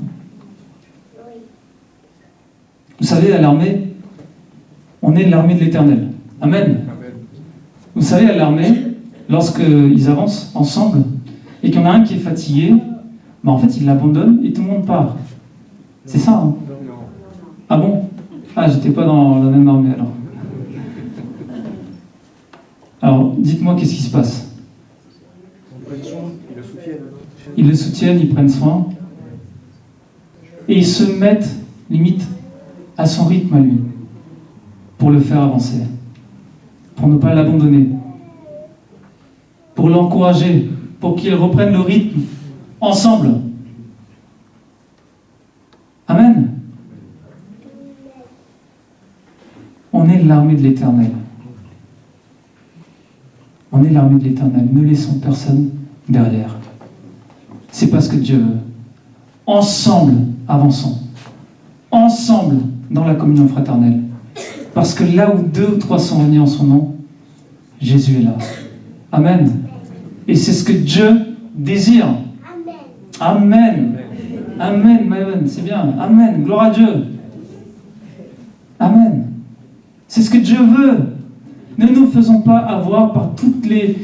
Vous savez, à l'armée, on est l'armée de l'Éternel. Amen. Vous savez, à l'armée, lorsqu'ils avancent ensemble et qu'il y en a un qui est fatigué, en fait il l'abandonne et tout le monde part. C'est ça, hein? Ah bon? Ah, j'étais pas dans la même armée alors. Alors, dites-moi qu'est-ce qui se passe? Ils le soutiennent, ils prennent soin. Et ils se mettent, limite, à son rythme à lui, pour le faire avancer, pour ne pas l'abandonner, pour l'encourager, pour qu'il reprenne le rythme ensemble. Amen. On est l'armée de l'Éternel. On est l'armée de l'Éternel. Ne laissons personne derrière. C'est pas ce que Dieu veut. Ensemble, avançons. Ensemble, dans la communion fraternelle. Parce que là où 2 ou 3 sont réunis en son nom, Jésus est là. Amen. Et c'est ce que Dieu désire. Amen. Amen, Amen. C'est bien. Amen. Gloire à Dieu. Amen. C'est ce que Dieu veut. Ne nous faisons pas avoir par toutes les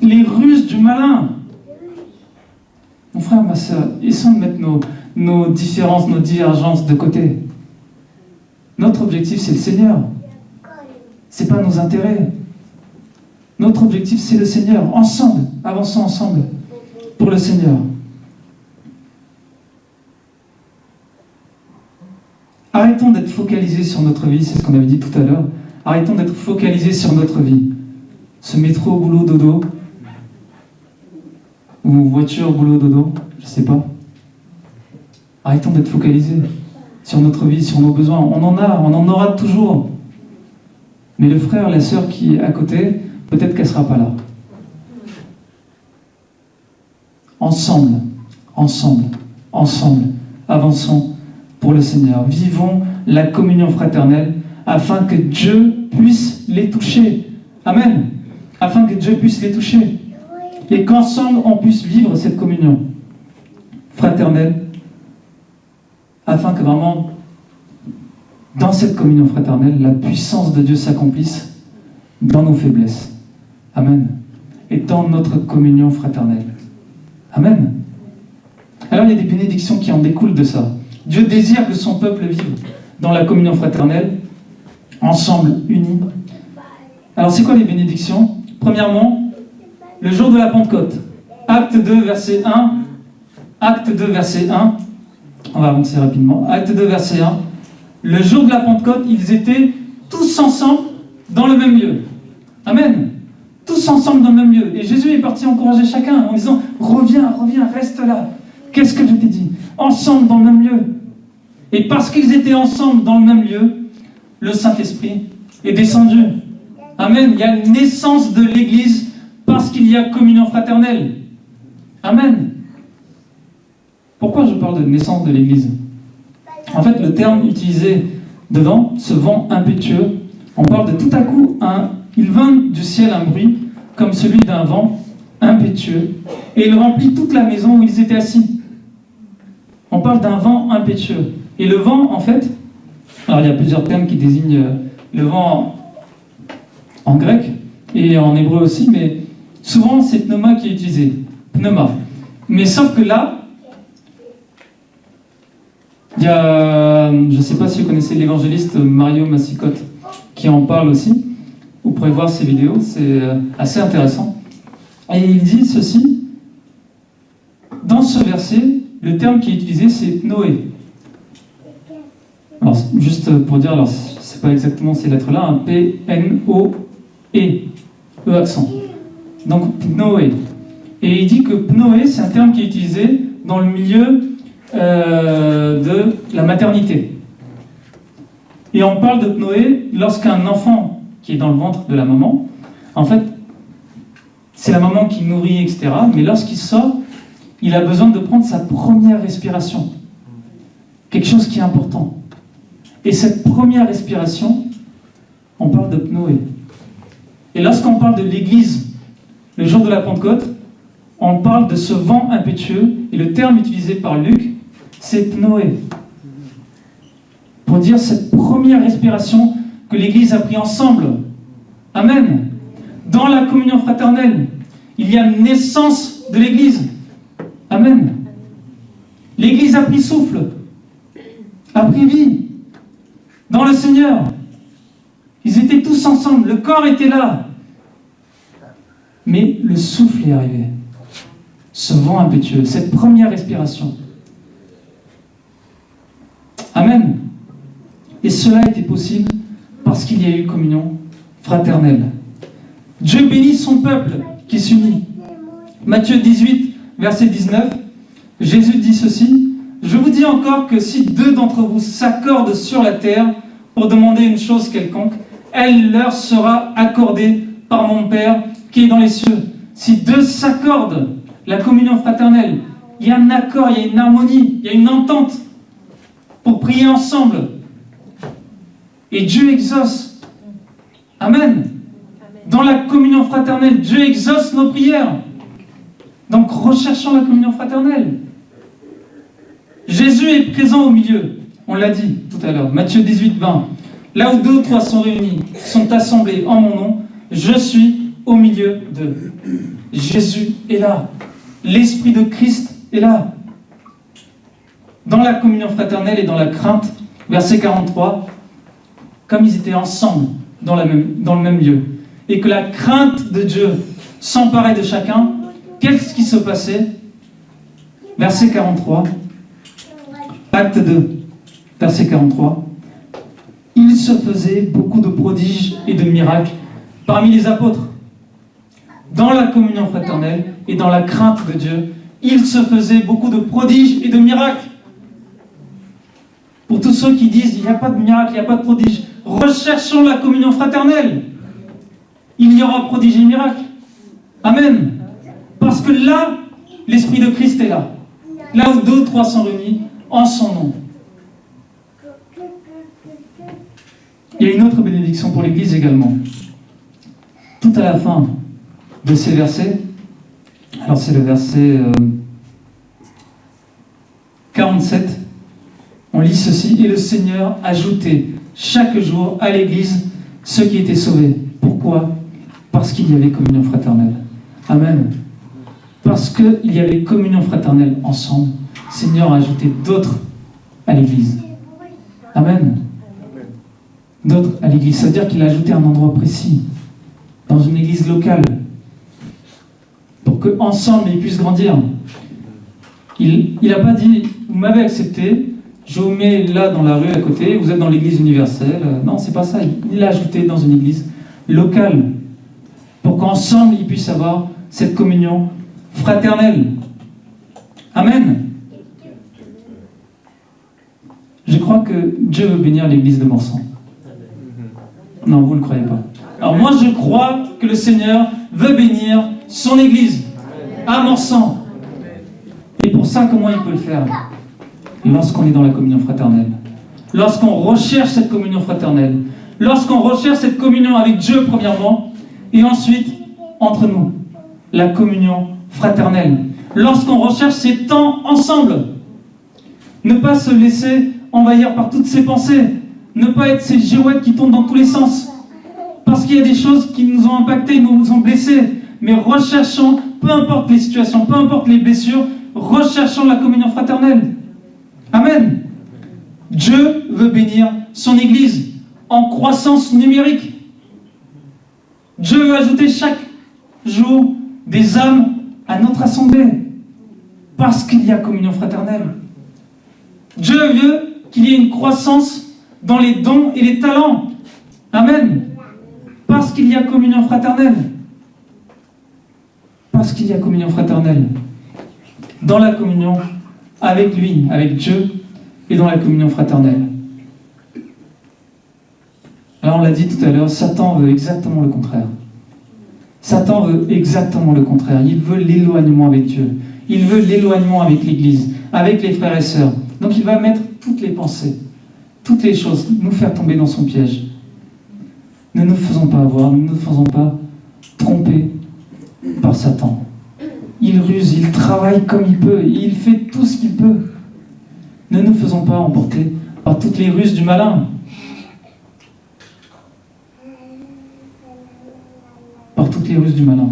ruses du malin. Mon frère, ma soeur, essayons de mettre nos différences, nos divergences de côté. Notre objectif, c'est le Seigneur. Ce n'est pas nos intérêts. Notre objectif, c'est le Seigneur. Ensemble, avançons ensemble pour le Seigneur. Arrêtons d'être focalisés sur notre vie, c'est ce qu'on avait dit tout à l'heure. Arrêtons d'être focalisés sur notre vie. Ce métro, boulot, dodo, ou voiture, boulot, dodo, je ne sais pas. Arrêtons d'être focalisés sur notre vie, sur nos besoins. On en aura toujours. Mais le frère, la sœur qui est à côté, peut-être qu'elle ne sera pas là. Ensemble, avançons pour le Seigneur. Vivons la communion fraternelle afin que Dieu puisse les toucher. Amen. Afin que Dieu puisse les toucher. Et qu'ensemble, on puisse vivre cette communion fraternelle afin que vraiment, dans cette communion fraternelle, la puissance de Dieu s'accomplisse dans nos faiblesses. Amen. Et dans notre communion fraternelle. Amen. Alors, il y a des bénédictions qui en découlent de ça. Dieu désire que son peuple vive dans la communion fraternelle, ensemble, unis. Alors, c'est quoi les bénédictions? Premièrement, le jour de la Pentecôte. Acte 2, verset 1. Acte 2, verset 1. On va avancer rapidement. Acte 2, verset 1. Le jour de la Pentecôte, ils étaient tous ensemble dans le même lieu. Amen. Tous ensemble dans le même lieu. Et Jésus est parti encourager chacun en disant « Reviens, reste là. Qu'est-ce que je t'ai dit? Ensemble dans le même lieu. » Et parce qu'ils étaient ensemble dans le même lieu, le Saint-Esprit est descendu. Amen. Il y a une naissance de l'Église parce qu'il y a communion fraternelle. Amen. Pourquoi je parle de naissance de l'Église? En fait, le terme utilisé dedans, ce vent impétueux, on parle de tout à coup, il vint du ciel un bruit comme celui d'un vent impétueux et il remplit toute la maison où ils étaient assis. On parle d'un vent impétueux. Et le vent, en fait, alors il y a plusieurs termes qui désignent le vent en grec et en hébreu aussi, mais souvent c'est pneuma qui est utilisé. Pneuma. Mais sauf que là, il y a, je ne sais pas si vous connaissez l'évangéliste Mario Massicotte qui en parle aussi. Vous pourrez voir ses vidéos, c'est assez intéressant. Et il dit ceci, dans ce verset, le terme qui est utilisé c'est pnoé. Alors, juste pour dire, alors c'est pas exactement ces lettres-là, un P-N-O-E, E accent. Donc pnoé. Et il dit que pnoé, c'est un terme qui est utilisé dans le milieu de la maternité. Et on parle de pnoé lorsqu'un enfant qui est dans le ventre de la maman, en fait, c'est la maman qui nourrit, etc. Mais lorsqu'il sort, il a besoin de prendre sa première respiration. Quelque chose qui est important. Et cette première respiration, on parle de pnoé. Et lorsqu'on parle de l'Église, le jour de la Pentecôte, on parle de ce vent impétueux, et le terme utilisé par Luc, c'est pnoé. Pour dire cette première respiration que l'Église a pris ensemble. Amen. Dans la communion fraternelle, il y a une naissance de l'Église. Amen. L'Église a pris souffle, a pris vie dans le Seigneur. Ils étaient tous ensemble, le corps était là. Mais le souffle est arrivé. ce vent impétueux, cette première respiration. Amen. Et cela a été possible parce qu'il y a eu communion fraternelle. Dieu bénit son peuple qui s'unit. Matthieu 18, verset 19, Jésus dit ceci, « Je vous dis encore que si 2 d'entre vous s'accordent sur la terre pour demander une chose quelconque, elle leur sera accordée par mon Père qui est dans les cieux. » Si 2 s'accordent, la communion fraternelle, il y a un accord, il y a une harmonie, il y a une entente pour prier ensemble. Et Dieu exauce. Amen. Dans la communion fraternelle, Dieu exauce nos prières. Donc recherchons la communion fraternelle. Jésus est présent au milieu. On l'a dit tout à l'heure. Matthieu 18, 20. Là où 2 ou 3 sont réunis, sont assemblés en mon nom, je suis au milieu d'eux. Jésus est là. L'Esprit de Christ est là. Dans la communion fraternelle et dans la crainte, verset 43, comme ils étaient ensemble dans le même lieu, et que la crainte de Dieu s'emparait de chacun, qu'est-ce qui se passait? Verset 43, Acte 2, verset 43. Il se faisait beaucoup de prodiges et de miracles parmi les apôtres. Dans la communion fraternelle et dans la crainte de Dieu, il se faisait beaucoup de prodiges et de miracles. Pour tous ceux qui disent, il n'y a pas de miracle, il n'y a pas de prodige, recherchons la communion fraternelle. Il y aura prodige et miracle. Amen. Parce que là, l'Esprit de Christ est là. Là où 2 ou 3 sont réunis, en son nom. Il y a une autre bénédiction pour l'Église également. Tout à la fin de ces versets, alors c'est le verset 47, on lit ceci, « Et le Seigneur ajoutait chaque jour à l'Église ceux qui étaient sauvés. » Pourquoi? Parce qu'il y avait communion fraternelle. Amen. Parce qu'il y avait communion fraternelle ensemble, le Seigneur a ajouté d'autres à l'Église. Amen. D'autres à l'Église. C'est-à-dire qu'il a ajouté un endroit précis, dans une Église locale, pour qu'ensemble ils puissent grandir. Il n'a pas dit, vous m'avez accepté, je vous mets là dans la rue à côté, vous êtes dans l'église universelle. Non, c'est pas ça. Il l'a ajouté dans une église locale pour qu'ensemble ils puissent avoir cette communion fraternelle. Amen. Je crois que Dieu veut bénir l'église de Morsan. Non, vous ne le croyez pas. Alors moi je crois que le Seigneur veut bénir son église à Morsan. Et pour ça, comment il peut le faire? Lorsqu'on est dans la communion fraternelle, lorsqu'on recherche cette communion fraternelle, lorsqu'on recherche cette communion avec Dieu premièrement, et ensuite entre nous, la communion fraternelle, lorsqu'on recherche ces temps ensemble, ne pas se laisser envahir par toutes ces pensées, ne pas être ces girouettes qui tombent dans tous les sens, parce qu'il y a des choses qui nous ont impactés, nous ont blessés, mais recherchons, peu importe les situations, peu importe les blessures, recherchons la communion fraternelle. Amen. Dieu veut bénir son Église en croissance numérique. Dieu veut ajouter chaque jour des âmes à notre assemblée parce qu'il y a communion fraternelle. Dieu veut qu'il y ait une croissance dans les dons et les talents. Amen. Parce qu'il y a communion fraternelle. Parce qu'il y a communion fraternelle. Dans la communion avec lui, avec Dieu, et dans la communion fraternelle. Alors on l'a dit tout à l'heure, Satan veut exactement le contraire. Satan veut exactement le contraire. Il veut l'éloignement avec Dieu. Il veut l'éloignement avec l'Église, avec les frères et sœurs. Donc il va mettre toutes les pensées, toutes les choses, nous faire tomber dans son piège. Ne nous faisons pas avoir, ne nous faisons pas tromper par Satan. Il ruse, il travaille comme il peut, il fait tout ce qu'il peut. Ne nous faisons pas emporter par toutes les ruses du malin. Par toutes les ruses du malin.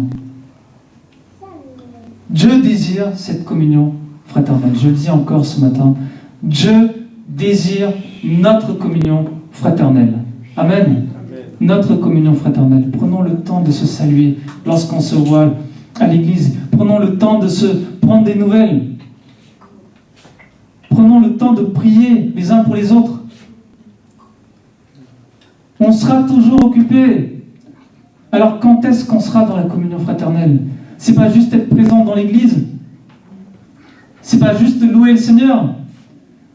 Dieu désire cette communion fraternelle. Je le dis encore ce matin. Dieu désire notre communion fraternelle. Amen. Notre communion fraternelle. Prenons le temps de se saluer lorsqu'on se voit à l'église. Prenons Prenons le temps de se prendre des nouvelles. Prenons le temps de prier les uns pour les autres. On sera toujours occupés. Alors quand est-ce qu'on sera dans la communion fraternelle? C'est pas juste être présent dans l'église. C'est pas juste louer le Seigneur.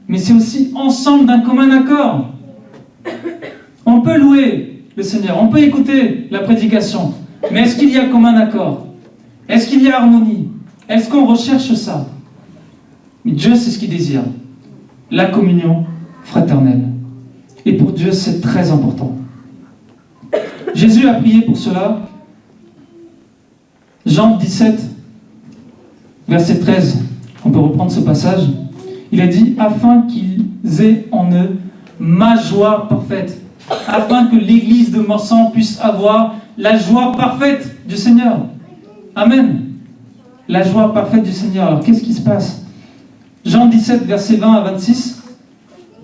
Mais c'est aussi ensemble d'un commun accord. On peut louer le Seigneur, on peut écouter la prédication. Mais est-ce qu'il y a commun accord? Est-ce qu'il y a harmonie? Est-ce qu'on recherche ça? Mais Dieu, c'est ce qu'il désire. La communion fraternelle. Et pour Dieu, c'est très important. Jésus a prié pour cela. Jean 17, verset 13. On peut reprendre ce passage. Il a dit, afin qu'ils aient en eux ma joie parfaite. Afin que l'église de Morsan puisse avoir la joie parfaite du Seigneur. Amen. La joie parfaite du Seigneur. Alors, qu'est-ce qui se passe? Jean 17, verset 20 à 26.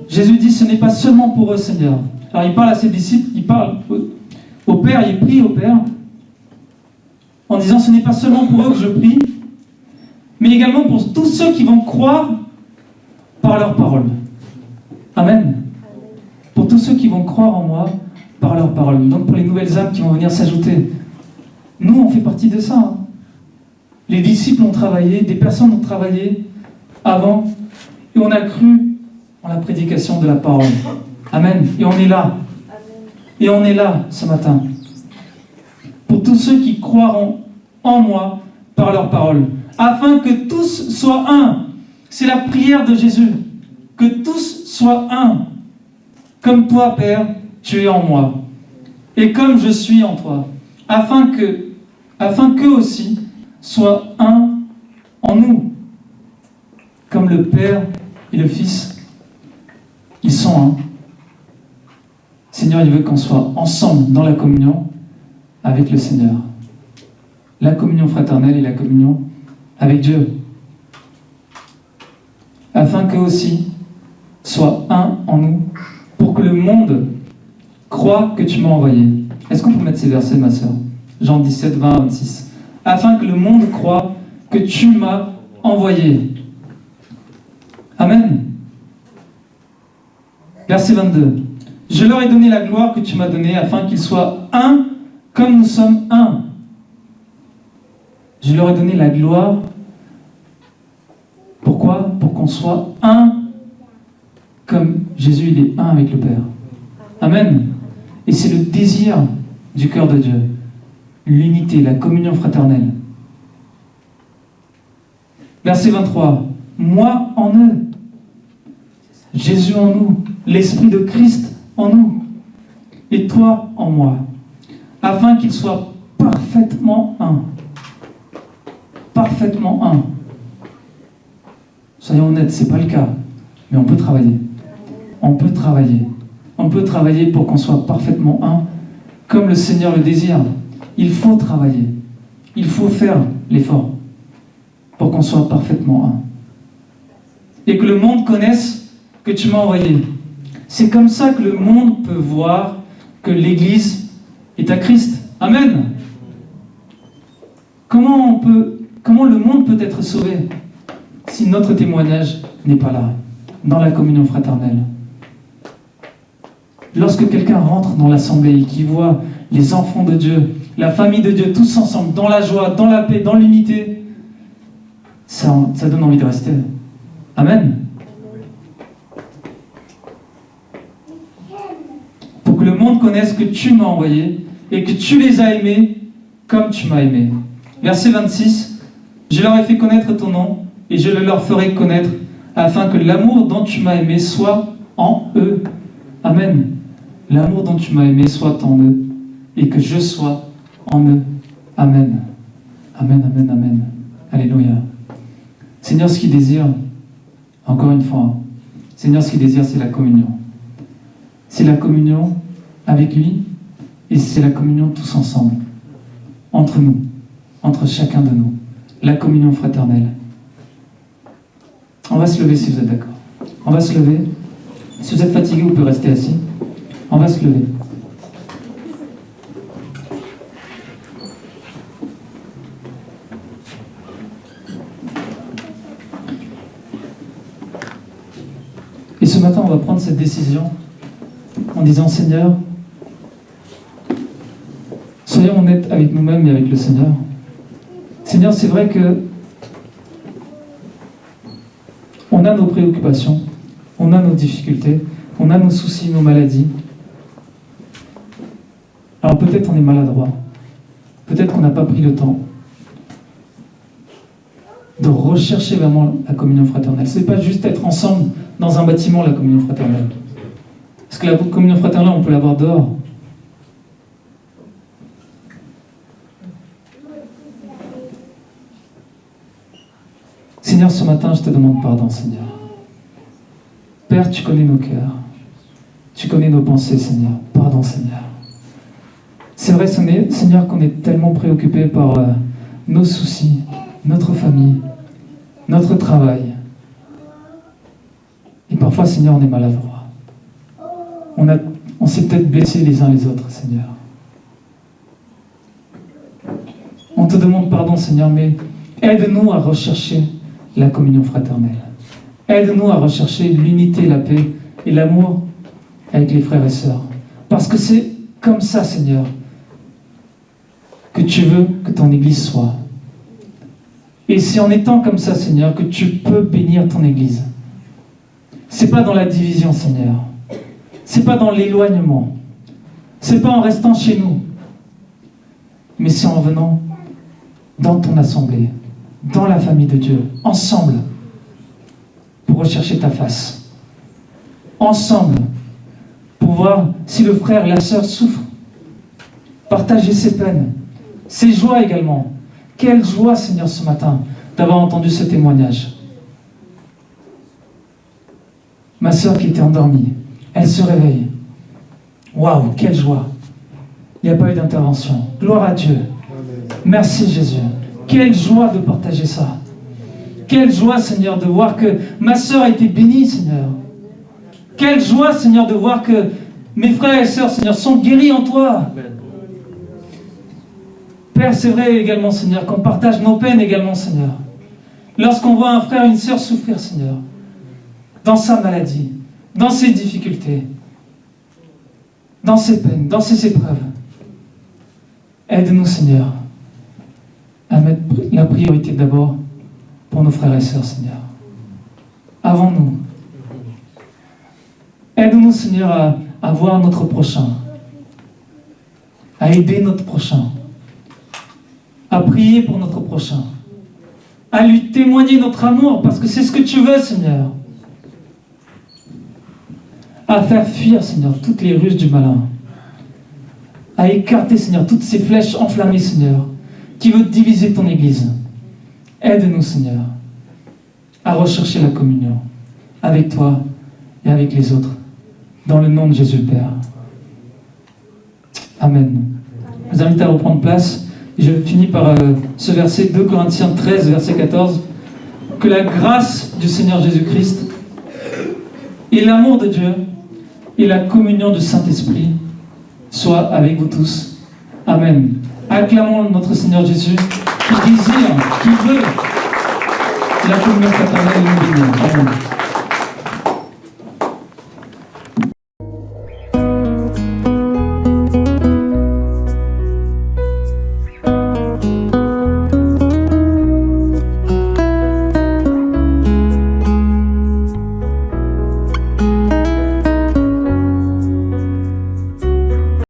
Jésus dit, ce n'est pas seulement pour eux, Seigneur. Alors, il parle à ses disciples, il parle au Père, il prie au Père, en disant, ce n'est pas seulement pour eux que je prie, mais également pour tous ceux qui vont croire par leur parole. Amen. Pour tous ceux qui vont croire en moi par leur parole. Donc pour les nouvelles âmes qui vont venir s'ajouter. Nous, on fait partie de ça. Hein. Les disciples ont travaillé, des personnes ont travaillé avant, et on a cru en la prédication de la parole. Amen. Et on est là. Et on est là ce matin. Pour tous ceux qui croiront en moi par leur parole. Afin que tous soient un. C'est la prière de Jésus. Que tous soient un. Comme toi, Père, tu es en moi. Et comme je suis en toi. Afin qu'eux aussi soient un en nous. Comme le Père et le Fils, ils sont un. Seigneur, il veut qu'on soit ensemble dans la communion avec le Seigneur. La communion fraternelle et la communion avec Dieu. Afin qu'eux aussi soient un en nous, pour que le monde croie que tu m'as envoyé. Est-ce qu'on peut mettre ces versets, ma sœur? Jean 17, 20 à 26. Afin que le monde croie que tu m'as envoyé. Amen. Verset 22. Je leur ai donné la gloire que tu m'as donnée, afin qu'ils soient un comme nous sommes un. Je leur ai donné la gloire. Pourquoi? Pour qu'on soit un comme Jésus, il est un avec le Père. Amen. Et c'est le désir du cœur de Dieu. L'unité, la communion fraternelle. Verset 23. Moi en eux. Jésus en nous. L'Esprit de Christ en nous. Et toi en moi. Afin qu'ils soient parfaitement un. Parfaitement un. Soyons honnêtes, ce n'est pas le cas. Mais on peut travailler. On peut travailler. On peut travailler pour qu'on soit parfaitement un, comme le Seigneur le désire. Il faut travailler. Il faut faire l'effort pour qu'on soit parfaitement un. Et que le monde connaisse que tu m'as envoyé. C'est comme ça que le monde peut voir que l'Église est à Christ. Amen. Comment le monde peut être sauvé si notre témoignage n'est pas là, dans la communion fraternelle? Lorsque quelqu'un rentre dans l'assemblée et qu'il voit les enfants de Dieu, la famille de Dieu, tous ensemble, dans la joie, dans la paix, dans l'unité, ça donne envie de rester. Amen. Pour que le monde connaisse que tu m'as envoyé et que tu les as aimés comme tu m'as aimé. Verset 26. Je leur ai fait connaître ton nom et je le leur ferai connaître afin que l'amour dont tu m'as aimé soit en eux. Amen. L'amour dont tu m'as aimé soit en eux et que je sois en eux. Amen. Amen, amen, amen. Alléluia. Seigneur, ce qu'il désire, encore une fois, Seigneur, ce qu'il désire, c'est la communion. C'est la communion avec lui et c'est la communion tous ensemble, entre nous, entre chacun de nous. La communion fraternelle. On va se lever si vous êtes d'accord. On va se lever. Si vous êtes fatigué, vous pouvez rester assis. On va se lever. ce matin, on va prendre cette décision en disant, Seigneur, soyons honnêtes avec nous-mêmes et avec le Seigneur. Seigneur, c'est vrai que on a nos préoccupations, on a nos difficultés, on a nos soucis, nos maladies. Alors peut-être on est maladroit, peut-être qu'on n'a pas pris le temps de rechercher vraiment la communion fraternelle. Ce n'est pas juste être ensemble dans un bâtiment, la communion fraternelle. Parce que la communion fraternelle, on peut l'avoir dehors. Seigneur, ce matin, je te demande pardon, Seigneur. Père, tu connais nos cœurs. Tu connais nos pensées, Seigneur. Pardon, Seigneur. C'est vrai, Seigneur, qu'on est tellement préoccupés par nos soucis, notre famille, notre travail. Et parfois, Seigneur, on est maladroit. On s'est peut-être blessés les uns les autres, Seigneur. On te demande pardon, Seigneur, mais aide-nous à rechercher la communion fraternelle. Aide-nous à rechercher l'unité, la paix et l'amour avec les frères et sœurs. Parce que c'est comme ça, Seigneur, que tu veux que ton Église soit. Et c'est en étant comme ça, Seigneur, que tu peux bénir ton Église. C'est pas dans la division, Seigneur. C'est pas dans l'éloignement. C'est pas en restant chez nous. Mais c'est en venant dans ton assemblée, dans la famille de Dieu, ensemble, pour rechercher ta face. Ensemble, pour voir si le frère, la sœur souffre. Partager ses peines, ses joies également. Quelle joie, Seigneur, ce matin, d'avoir entendu ce témoignage. Ma sœur qui était endormie, elle se réveille. Waouh, quelle joie. Il n'y a pas eu d'intervention. Gloire à Dieu. Merci Jésus. Quelle joie de partager ça. Quelle joie, Seigneur, de voir que ma sœur a été bénie, Seigneur. Quelle joie, Seigneur, de voir que mes frères et sœurs, Seigneur, sont guéris en toi. Père, c'est vrai également, Seigneur, qu'on partage nos peines également, Seigneur. Lorsqu'on voit un frère, une sœur souffrir, Seigneur, dans sa maladie, dans ses difficultés, dans ses peines, dans ses épreuves, aide-nous, Seigneur, à mettre la priorité d'abord pour nos frères et sœurs, Seigneur. Avant nous. Aide-nous, Seigneur, à voir notre prochain, à aider notre prochain, à prier pour notre prochain, à lui témoigner notre amour, parce que c'est ce que tu veux, Seigneur. À faire fuir, Seigneur, toutes les ruses du malin, à écarter, Seigneur, toutes ces flèches enflammées, Seigneur, qui veut diviser ton Église. Aide-nous, Seigneur, à rechercher la communion avec toi et avec les autres, dans le nom de Jésus le Père. Amen. Je vous invite à reprendre place. Je finis par ce verset, 2 Corinthiens 13, verset 14. Que la grâce du Seigneur Jésus-Christ et l'amour de Dieu et la communion du Saint-Esprit soient avec vous tous. Amen. Acclamons notre Seigneur Jésus qui désire, qui veut la communion fraternelle et nous bénir. Amen.